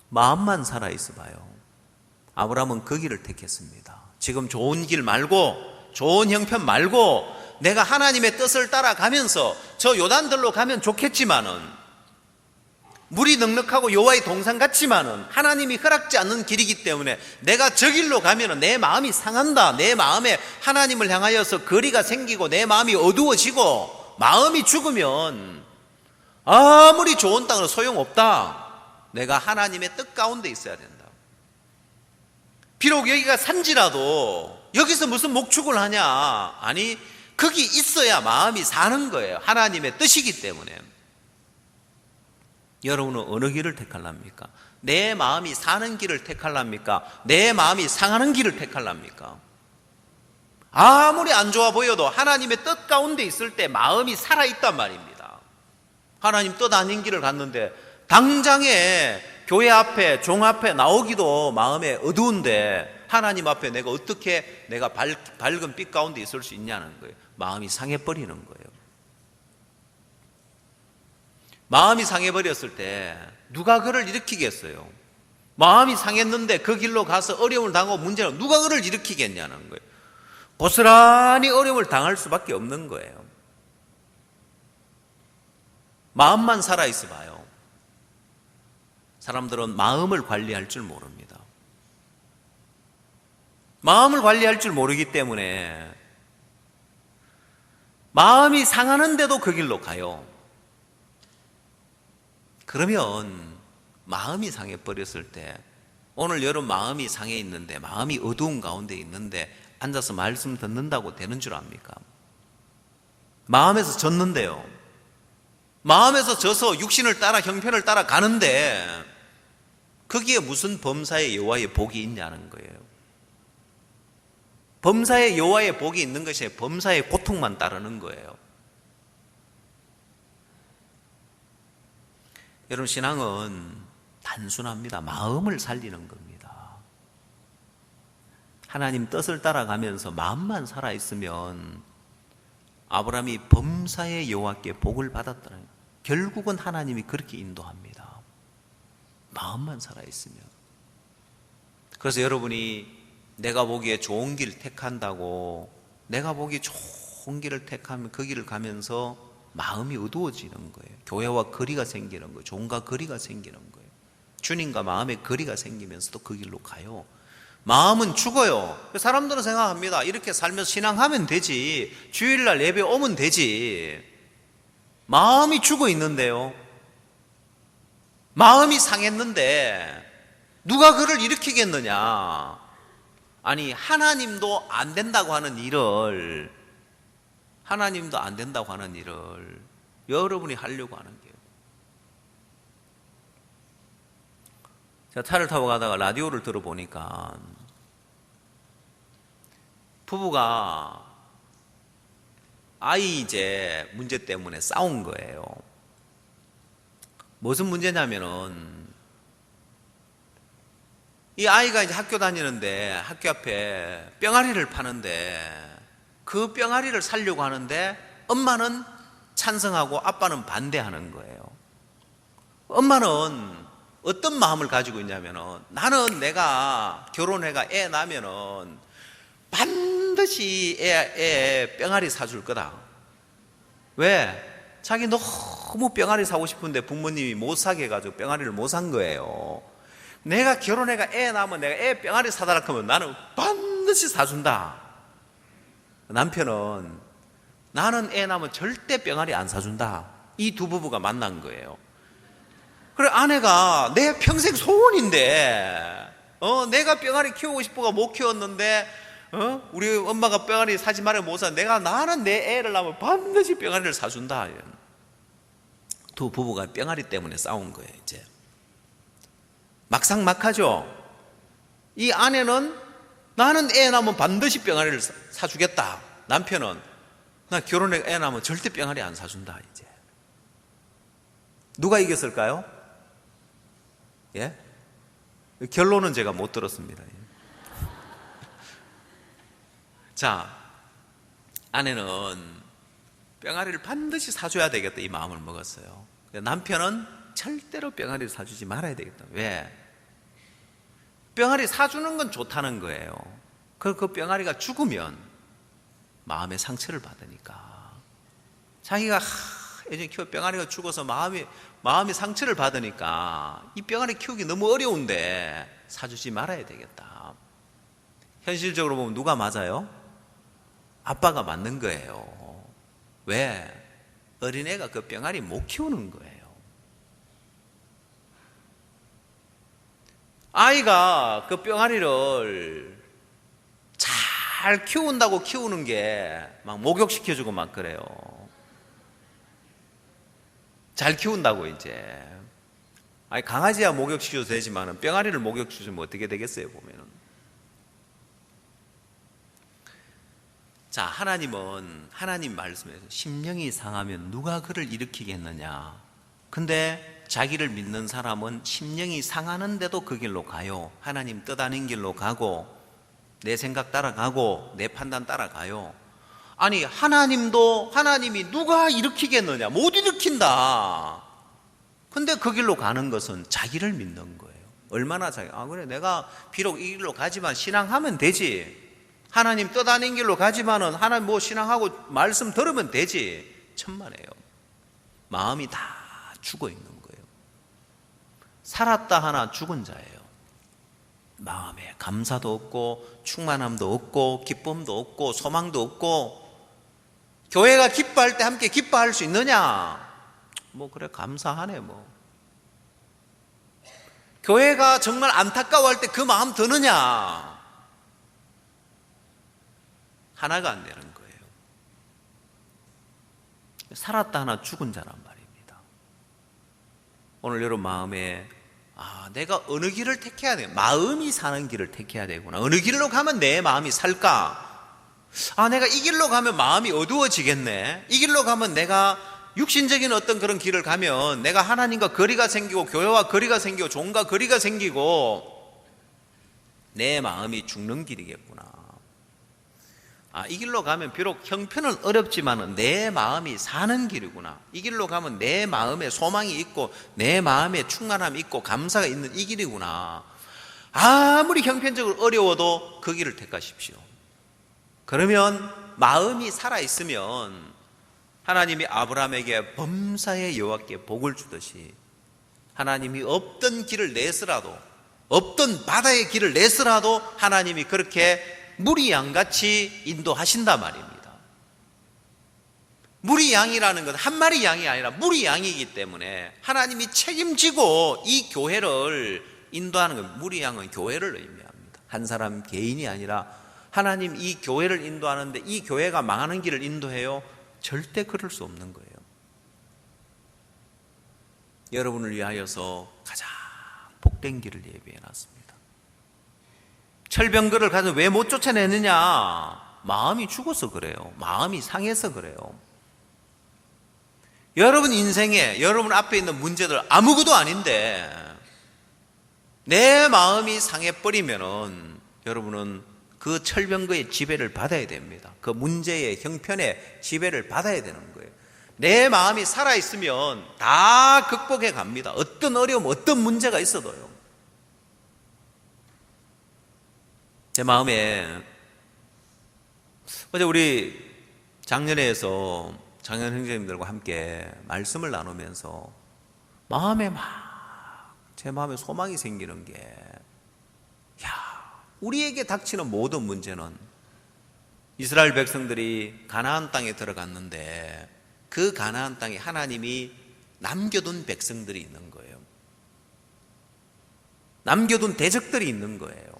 마음만 살아있어 봐요. 아브라함은 그 길을 택했습니다. 지금 좋은 길 말고, 좋은 형편 말고 내가 하나님의 뜻을 따라가면서 저 요단들로 가면 좋겠지만은, 물이 넉넉하고 여호와의 동산 같지만은 하나님이 허락지 않는 길이기 때문에 내가 저 길로 가면은 내 마음이 상한다. 내 마음에 하나님을 향하여서 거리가 생기고 내 마음이 어두워지고 마음이 죽으면 아무리 좋은 땅은 소용없다. 내가 하나님의 뜻 가운데 있어야 된다. 비록 여기가 산지라도 여기서 무슨 목축을 하냐? 아니, 거기 있어야 마음이 사는 거예요. 하나님의 뜻이기 때문에. 여러분은 어느 길을 택할랍니까? 내 마음이 사는 길을 택할랍니까? 내 마음이 상하는 길을 택할랍니까? 아무리 안 좋아 보여도 하나님의 뜻 가운데 있을 때 마음이 살아있단 말입니다. 하나님 뜻 아닌 길을 갔는데 당장에 교회 앞에, 종 앞에 나오기도 마음에 어두운데 하나님 앞에 내가 어떻게 내가 밝은 빛 가운데 있을 수 있냐는 거예요. 마음이 상해버리는 거예요. 마음이 상해버렸을 때 누가 그를 일으키겠어요? 마음이 상했는데 그 길로 가서 어려움을 당하고 문제는 누가 그를 일으키겠냐는 거예요. 고스란히 어려움을 당할 수밖에 없는 거예요. 마음만 살아있어 봐요. 사람들은 마음을 관리할 줄 모릅니다. 마음을 관리할 줄 모르기 때문에 마음이 상하는데도 그 길로 가요. 그러면 마음이 상해버렸을 때, 오늘 여러분 마음이 상해 있는데, 마음이 어두운 가운데 있는데 앉아서 말씀 듣는다고 되는 줄 압니까? 마음에서 졌는데요. 마음에서 져서 육신을 따라 형편을 따라 가는데 거기에 무슨 범사의 여호와의 복이 있냐는 거예요. 범사의 여호와의 복이 있는 것이 범사의 고통만 따르는 거예요. 여러분, 신앙은 단순합니다. 마음을 살리는 겁니다. 하나님 뜻을 따라가면서 마음만 살아있으면 아브라함이 범사의 여호와께 복을 받았다는 거예요. 결국은 하나님이 그렇게 인도합니다. 마음만 살아있으면. 그래서 여러분이 내가 보기에 좋은 길 택한다고, 내가 보기에 좋은 길을 택하면 그 길을 가면서 마음이 어두워지는 거예요. 교회와 거리가 생기는 거예요. 종과 거리가 생기는 거예요. 주님과 마음의 거리가 생기면서도 그 길로 가요. 마음은 죽어요. 사람들은 생각합니다. 이렇게 살면서 신앙하면 되지, 주일날 예배 오면 되지. 마음이 죽어 있는데요. 마음이 상했는데 누가 그를 일으키겠느냐? 아니, 하나님도 안 된다고 하는 일을, 하나님도 안 된다고 하는 일을 여러분이 하려고 하는 거예요. 제가 차를 타고 가다가 라디오를 들어보니까 부부가 아이 이제 문제 때문에 싸운 거예요. 무슨 문제냐면은 이 아이가 이제 학교 다니는데 학교 앞에 병아리를 파는데 그 병아리를 사려고 하는데 엄마는 찬성하고 아빠는 반대하는 거예요. 엄마는 어떤 마음을 가지고 있냐면은 나는 내가 결혼해가 애 낳으면은 반드시 애 병아리 사줄 거다. 왜? 자기 너무 병아리 사고 싶은데 부모님이 못 사게 해가지고 병아리를 못 산 거예요. 내가 결혼해가 애 낳으면 내가 애 병아리 사달라 하면 나는 반드시 사준다. 남편은 나는 애 낳으면 절대 병아리 안 사준다. 이 두 부부가 만난 거예요. 그래 아내가 내 평생 소원인데 내가 병아리 키우고 싶어가 못 키웠는데 우리 엄마가 병아리 사지 말아 못 사. 나는 내 애를 낳으면 반드시 병아리를 사준다. 두 부부가 병아리 때문에 싸운 거예요. 이제 막상막하죠. 이 아내는 나는 애 낳으면 반드시 병아리를 사주겠다. 남편은 나 결혼해 애 낳으면 절대 병아리 안 사준다. 이제 누가 이겼을까요? 예? 결론은 제가 못 들었습니다. 자, 아내는 병아리를 반드시 사줘야 되겠다 이 마음을 먹었어요. 남편은 절대로 병아리를 사주지 말아야 되겠다. 왜? 병아리 사주는 건 좋다는 거예요. 그 병아리가 죽으면 마음의 상처를 받으니까. 자기가 예전에 키워 병아리가 죽어서 마음이 상처를 받으니까 이 병아리 키우기 너무 어려운데 사주지 말아야 되겠다. 현실적으로 보면 누가 맞아요? 아빠가 맞는 거예요. 왜? 어린애가 그 병아리 못 키우는 거예요. 아이가 그 병아리를 잘 키운다고 키우는 게 막 목욕시켜주고 막 그래요. 잘 키운다고 이제. 아니 강아지야 목욕시켜도 되지만 병아리를 목욕시키면 어떻게 되겠어요 보면은. 자, 하나님은 하나님 말씀에서 심령이 상하면 누가 그를 일으키겠느냐. 근데 자기를 믿는 사람은 심령이 상하는데도 그 길로 가요. 하나님 뜻 아닌 길로 가고 내 생각 따라가고 내 판단 따라가요. 아니 하나님이 누가 일으키겠느냐. 못 일으킨다. 근데 그 길로 가는 것은 자기를 믿는 거예요. 얼마나 그래 내가 비록 이 길로 가지만 신앙하면 되지. 하나님 뜻 아닌 길로 가지만은 하나님 뭐 신앙하고 말씀 들으면 되지. 천만에요. 마음이 다 죽어 있는 거예요. 살았다 하나 죽은 자예요. 마음에 감사도 없고 충만함도 없고 기쁨도 없고 소망도 없고. 교회가 기뻐할 때 함께 기뻐할 수 있느냐? 뭐 그래 감사하네 뭐. 교회가 정말 안타까워할 때 그 마음 드느냐? 하나가 안 되는 거예요. 살았다 하나 죽은 자란 말입니다. 오늘 여러분 마음에 내가 어느 길을 택해야 돼? 마음이 사는 길을 택해야 되구나. 어느 길로 가면 내 마음이 살까? 내가 이 길로 가면 마음이 어두워지겠네. 이 길로 가면 내가 육신적인 어떤 그런 길을 가면 내가 하나님과 거리가 생기고 교회와 거리가 생기고 종과 거리가 생기고 내 마음이 죽는 길이겠구나. 이 길로 가면 비록 형편은 어렵지만 내 마음이 사는 길이구나. 이 길로 가면 내 마음에 소망이 있고 내 마음에 충만함이 있고 감사가 있는 이 길이구나. 아무리 형편적으로 어려워도 그 길을 택하십시오. 그러면 마음이 살아있으면 하나님이 아브라함에게 범사의 여호와께 복을 주듯이 하나님이 없던 길을 내서라도 없던 바다의 길을 내서라도 하나님이 그렇게 물이 양같이 인도하신단 말입니다. 물이 양이라는 건 한 마리 양이 아니라 물이 양이기 때문에 하나님이 책임지고 이 교회를 인도하는 건 물이 양은 교회를 의미합니다. 한 사람 개인이 아니라 하나님 이 교회를 인도하는데 이 교회가 망하는 길을 인도해요? 절대 그럴 수 없는 거예요. 여러분을 위하여서 가장 복된 길을 예비해 놨습니다. 철병거를 가서 왜 못 쫓아내느냐? 마음이 죽어서 그래요. 마음이 상해서 그래요. 여러분 인생에 여러분 앞에 있는 문제들 아무것도 아닌데 내 마음이 상해버리면은 여러분은 그 철병거의 지배를 받아야 됩니다. 그 문제의 형편의 지배를 받아야 되는 거예요. 내 마음이 살아있으면 다 극복해 갑니다. 어떤 어려움, 어떤 문제가 있어도요. 제 마음에 어제 우리 장년회에서 장년 형제님들과 함께 말씀을 나누면서 제 마음에 소망이 생기는 게, 우리에게 닥치는 모든 문제는 이스라엘 백성들이 가나안 땅에 들어갔는데 그 가나안 땅에 하나님이 남겨둔 백성들이 있는 거예요. 남겨둔 대적들이 있는 거예요.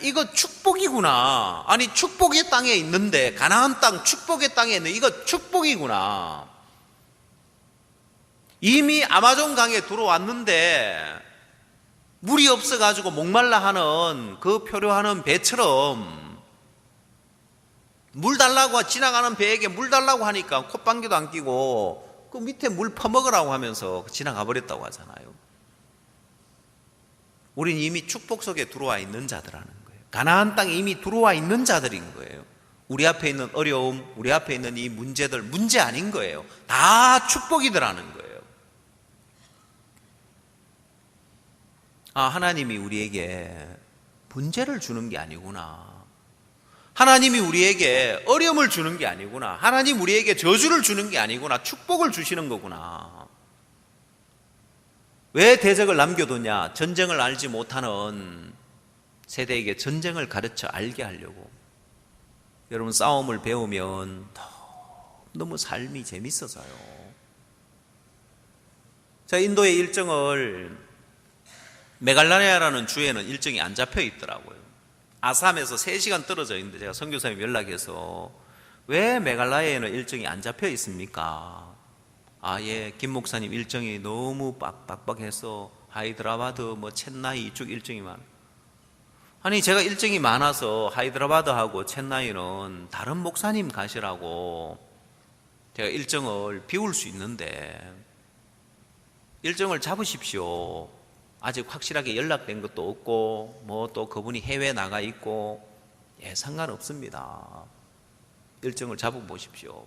이거 축복이구나. 아니, 축복의 땅에 있는데, 가나안 땅 축복의 땅에 있는 이거 축복이구나. 이미 아마존 강에 들어왔는데 물이 없어가지고 목말라 하는 그 표류하는 배처럼 물 달라고, 지나가는 배에게 물 달라고 하니까 콧방귀도 안 끼고 그 밑에 물 퍼먹으라고 하면서 지나가 버렸다고 하잖아요. 우린 이미 축복 속에 들어와 있는 자들하는 거예요. 가나안 땅에 이미 들어와 있는 자들인 거예요. 우리 앞에 있는 어려움, 우리 앞에 있는 이 문제들, 문제 아닌 거예요. 다 축복이더라는 거예요. 하나님이 우리에게 문제를 주는 게 아니구나. 하나님이 우리에게 어려움을 주는 게 아니구나. 하나님 우리에게 저주를 주는 게 아니구나. 축복을 주시는 거구나. 왜 대적을 남겨두냐? 전쟁을 알지 못하는 세대에게 전쟁을 가르쳐 알게 하려고. 여러분, 싸움을 배우면 너무 삶이 재밌어져요. 자, 인도의 일정을 메갈라네아라는 주에는 일정이 안 잡혀 있더라고요. 아삼에서 3시간 떨어져 있는데 제가 선교사님 연락해서 왜 메갈라네아에는 일정이 안 잡혀 있습니까? 김 목사님 일정이 너무 빡빡해서 하이드라바드, 첸나이 이쪽 일정이 많아요. 아니, 제가 일정이 많아서 하이드라바드하고 첸나이는 다른 목사님 가시라고 제가 일정을 비울 수 있는데 일정을 잡으십시오. 아직 확실하게 연락된 것도 없고 또 그분이 해외 나가 있고 상관없습니다. 일정을 잡아보십시오.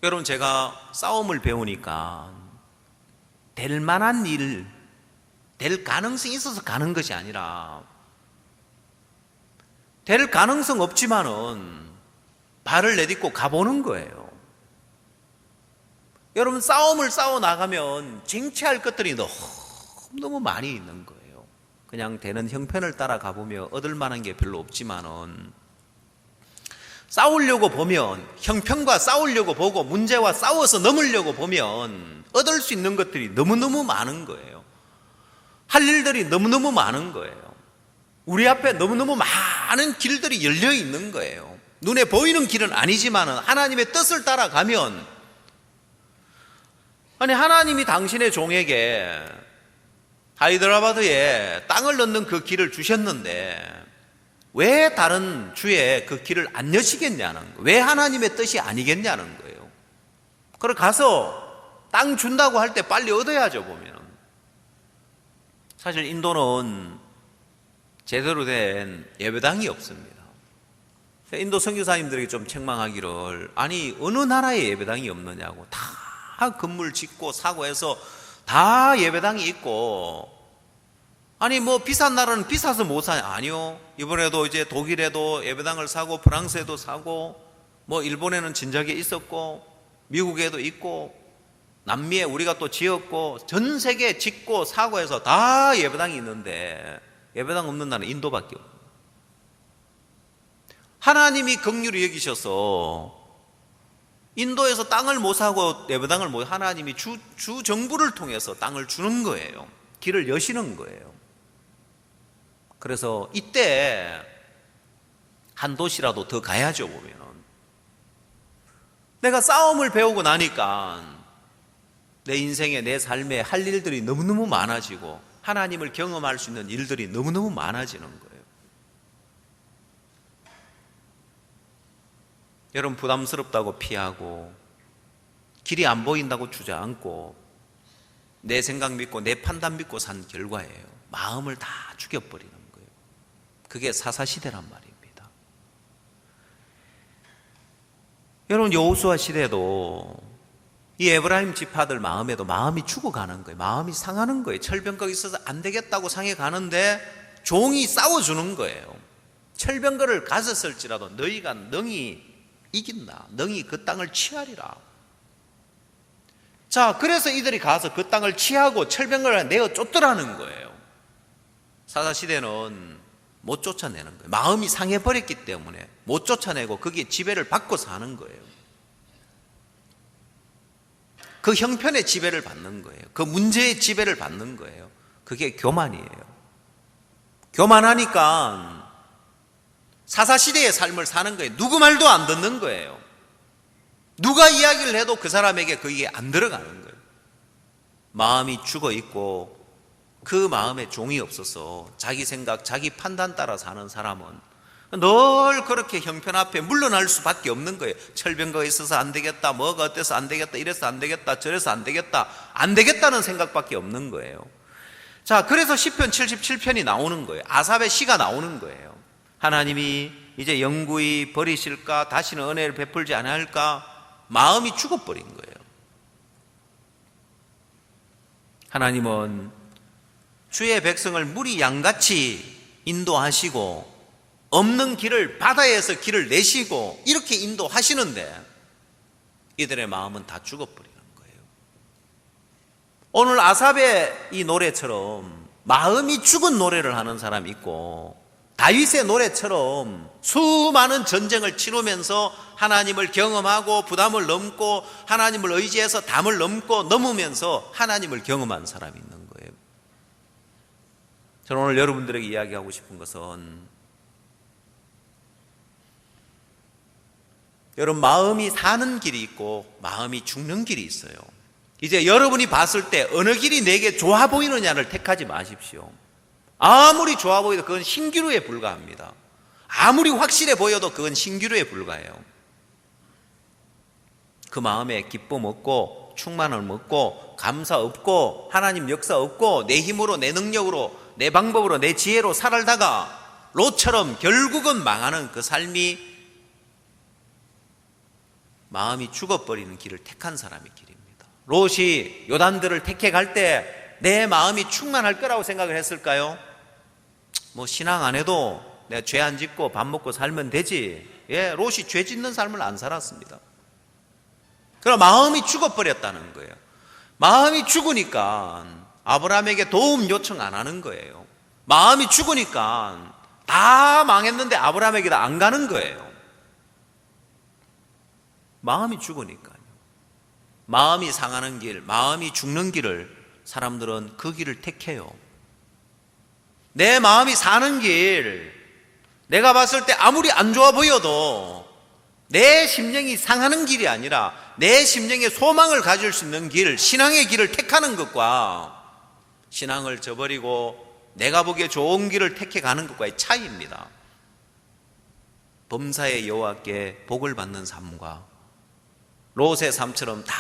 여러분, 제가 싸움을 배우니까 될 만한 일, 될 가능성이 있어서 가는 것이 아니라 될 가능성 없지만은 발을 내딛고 가보는 거예요. 여러분, 싸움을 싸워 나가면 쟁취할 것들이 너무 많이 있는 거예요. 그냥 되는 형편을 따라가 보면 얻을 만한 게 별로 없지만은 싸우려고 보면, 형편과 싸우려고 보고 문제와 싸워서 넘으려고 보면 얻을 수 있는 것들이 너무너무 많은 거예요. 할 일들이 너무너무 많은 거예요. 우리 앞에 너무너무 많은 길들이 열려 있는 거예요. 눈에 보이는 길은 아니지만 하나님의 뜻을 따라가면, 하나님이 당신의 종에게 하이드라바드에 땅을 넣는 그 길을 주셨는데 왜 다른 주에 그 길을 안 여시겠냐는 거예요. 왜 하나님의 뜻이 아니겠냐는 거예요. 그래 가서 땅 준다고 할 때 빨리 얻어야죠. 보면 사실 인도는 제대로 된 예배당이 없습니다. 인도 선교사님들에게 좀 책망하기를, 어느 나라에 예배당이 없느냐고. 다 건물 짓고 사고 해서 다 예배당이 있고, 비싼 나라는 비싸서 못 사냐? 아니요. 이번에도 이제 독일에도 예배당을 사고, 프랑스에도 사고, 일본에는 진작에 있었고, 미국에도 있고, 남미에 우리가 또 지었고, 전 세계 짓고 사고 해서 다 예배당이 있는데 예배당 없는 나라는 인도밖에 없어요. 하나님이 긍휼히 여기셔서 인도에서 땅을 못 사고 예배당을 못, 하나님이 주 정부를 통해서 땅을 주는 거예요. 길을 여시는 거예요. 그래서 이때 한 도시라도 더 가야죠. 보면은 내가 싸움을 배우고 나니까 내 인생에, 내 삶에 할 일들이 너무너무 많아지고 하나님을 경험할 수 있는 일들이 너무너무 많아지는 거예요. 여러분, 부담스럽다고 피하고 길이 안 보인다고 주저앉고 내 생각 믿고 내 판단 믿고 산 결과예요. 마음을 다 죽여버리는 거예요. 그게 사사시대란 말입니다. 여러분, 여호수아 시대도 이 에브라임 지파들 마음에도 마음이 죽어가는 거예요. 마음이 상하는 거예요. 철병거가 있어서 안 되겠다고 상해 가는데 종이 싸워주는 거예요. 철병거를 가졌을지라도 너희가 능히 이긴다. 능히 그 땅을 취하리라. 자, 그래서 이들이 가서 그 땅을 취하고 철병거를 내어 쫓더라는 거예요. 사사시대는 못 쫓아내는 거예요. 마음이 상해버렸기 때문에 못 쫓아내고 거기에 지배를 받고 사는 거예요. 그 형편의 지배를 받는 거예요. 그 문제의 지배를 받는 거예요. 그게 교만이에요. 교만하니까 사사시대의 삶을 사는 거예요. 누구 말도 안 듣는 거예요. 누가 이야기를 해도 그 사람에게 그게 안 들어가는 거예요. 마음이 죽어 있고 그 마음에 종이 없어서 자기 생각, 자기 판단 따라 사는 사람은 늘 그렇게 형편 앞에 물러날 수밖에 없는 거예요. 철병거가 있어서 안 되겠다, 뭐가 어때서 안 되겠다, 이래서 안 되겠다, 저래서 안 되겠다, 안 되겠다는 생각밖에 없는 거예요. 자, 그래서 시편 77편이 나오는 거예요. 아삽의 시가 나오는 거예요. 하나님이 이제 영구히 버리실까, 다시는 은혜를 베풀지 않을까, 마음이 죽어버린 거예요. 하나님은 주의 백성을 무리 양같이 인도하시고 없는 길을 바다에서 길을 내시고 이렇게 인도하시는데 이들의 마음은 다 죽어버리는 거예요. 오늘 아삽의 이 노래처럼 마음이 죽은 노래를 하는 사람이 있고 다윗의 노래처럼 수많은 전쟁을 치르면서 하나님을 경험하고 부담을 넘고 하나님을 의지해서 담을 넘으면서 하나님을 경험한 사람이 있는 거예요. 저는 오늘 여러분들에게 이야기하고 싶은 것은 여러분, 마음이 사는 길이 있고 마음이 죽는 길이 있어요. 이제 여러분이 봤을 때 어느 길이 내게 좋아 보이느냐를 택하지 마십시오. 아무리 좋아 보여도 그건 신기루에 불과합니다. 아무리 확실해 보여도 그건 신기루에 불과해요. 그 마음에 기쁨 없고 충만함 없고 감사 없고 하나님 역사 없고 내 힘으로 내 능력으로 내 방법으로 내 지혜로 살다가 롯처럼 결국은 망하는 그 삶이 마음이 죽어버리는 길을 택한 사람의 길입니다. 롯이 요단들을 택해 갈 때 내 마음이 충만할 거라고 생각을 했을까요? 뭐 신앙 안 해도 내가 죄 안 짓고 밥 먹고 살면 되지. 예, 롯이 죄 짓는 삶을 안 살았습니다. 그럼 마음이 죽어버렸다는 거예요. 마음이 죽으니까 아브라함에게 도움 요청 안 하는 거예요. 마음이 죽으니까 다 망했는데 아브라함에게도 안 가는 거예요. 마음이 죽으니까요. 마음이 상하는 길, 마음이 죽는 길을 사람들은 그 길을 택해요. 내 마음이 사는 길, 내가 봤을 때 아무리 안 좋아 보여도 내 심령이 상하는 길이 아니라 내 심령에 소망을 가질 수 있는 길, 신앙의 길을 택하는 것과 신앙을 저버리고 내가 보기에 좋은 길을 택해 가는 것과의 차이입니다. 범사의 여호와께 복을 받는 삶과 롯의 삶처럼 다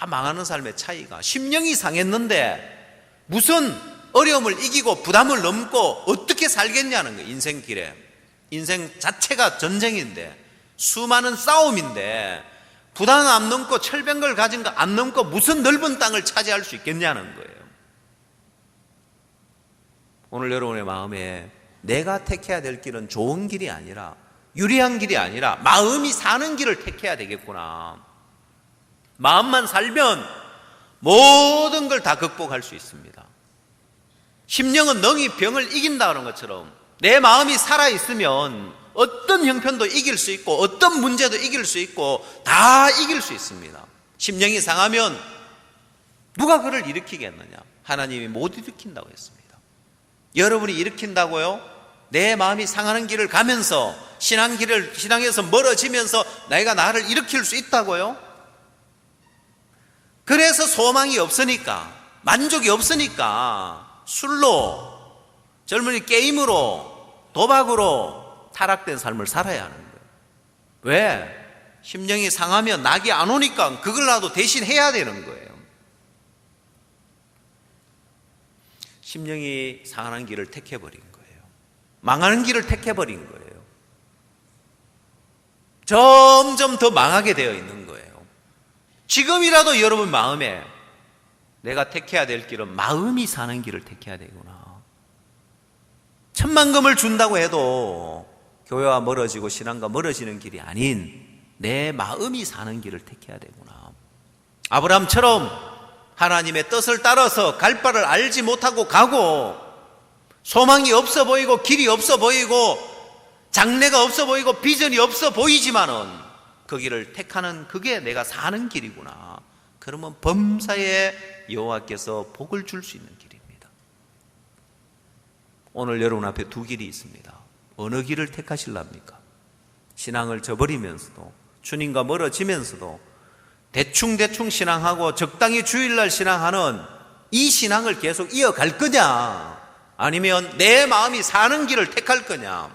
망하는 삶의 차이가, 심령이 상했는데 무슨 어려움을 이기고 부담을 넘고 어떻게 살겠냐는 거예요. 인생길에 인생 자체가 전쟁인데 수많은 싸움인데 부담 안 넘고 철병걸 가진 거 안 넘고 무슨 넓은 땅을 차지할 수 있겠냐는 거예요. 오늘 여러분의 마음에 내가 택해야 될 길은 좋은 길이 아니라 유리한 길이 아니라 마음이 사는 길을 택해야 되겠구나. 마음만 살면 모든 걸 다 극복할 수 있습니다. 심령은 능히 병을 이긴다는 것처럼 내 마음이 살아있으면 어떤 형편도 이길 수 있고 어떤 문제도 이길 수 있고 다 이길 수 있습니다. 심령이 상하면 누가 그를 일으키겠느냐? 하나님이 못 일으킨다고 했습니다. 여러분이 일으킨다고요? 내 마음이 상하는 길을 가면서 신앙에서 멀어지면서 내가 나를 일으킬 수 있다고요? 그래서 소망이 없으니까, 만족이 없으니까 술로, 젊은이 게임으로, 도박으로 타락된 삶을 살아야 하는 거예요. 왜? 심령이 상하면 낙이 안 오니까 그걸라도 대신 해야 되는 거예요. 심령이 상하는 길을 택해버린 거예요. 망하는 길을 택해버린 거예요. 점점 더 망하게 되어 있는 거예요. 지금이라도 여러분 마음에 내가 택해야 될 길은 마음이 사는 길을 택해야 되구나. 천만금을 준다고 해도 교회와 멀어지고 신앙과 멀어지는 길이 아닌 내 마음이 사는 길을 택해야 되구나. 아브라함처럼 하나님의 뜻을 따라서 갈 바를 알지 못하고 가고 소망이 없어 보이고 길이 없어 보이고 장래가 없어 보이고 비전이 없어 보이지만은 그 길을 택하는 그게 내가 사는 길이구나. 그러면 범사에 여호와께서 복을 줄 수 있는 길입니다. 오늘 여러분 앞에 두 길이 있습니다. 어느 길을 택하실랍니까? 신앙을 저버리면서도 주님과 멀어지면서도 대충 신앙하고 적당히 주일날 신앙하는 이 신앙을 계속 이어갈 거냐, 아니면 내 마음이 사는 길을 택할 거냐.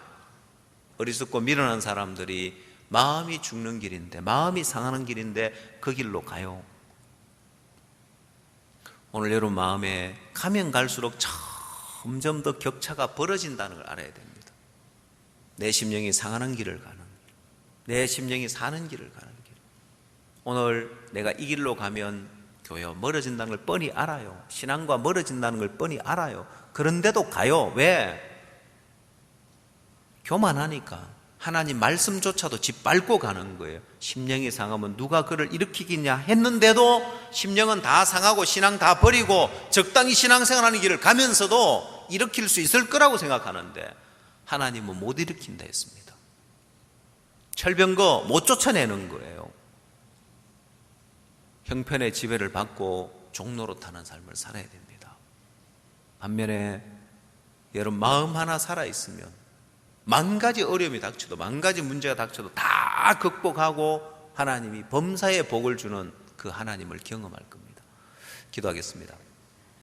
어리석고 미련한 사람들이 마음이 죽는 길인데, 마음이 상하는 길인데 그 길로 가요. 오늘 여러분 마음에 가면 갈수록 점점 더 격차가 벌어진다는 걸 알아야 됩니다. 내 심령이 상하는 길을 가는 길, 내 심령이 사는 길을 가는 길. 오늘 내가 이 길로 가면 교회와 멀어진다는 걸 뻔히 알아요. 신앙과 멀어진다는 걸 뻔히 알아요. 그런데도 가요. 왜? 교만하니까. 하나님 말씀조차도 짓밟고 가는 거예요. 심령이 상하면 누가 그를 일으키겠냐 했는데도 심령은 다 상하고 신앙 다 버리고 적당히 신앙생활하는 길을 가면서도 일으킬 수 있을 거라고 생각하는데 하나님은 못 일으킨다 했습니다. 철병거 못 쫓아내는 거예요. 형편의 지배를 받고 종로로 타는 삶을 살아야 됩니다. 반면에 여러분 마음 하나 살아있으면 만 가지 어려움이 닥쳐도, 만 가지 문제가 닥쳐도 다 극복하고 하나님이 범사에 복을 주는 그 하나님을 경험할 겁니다. 기도하겠습니다.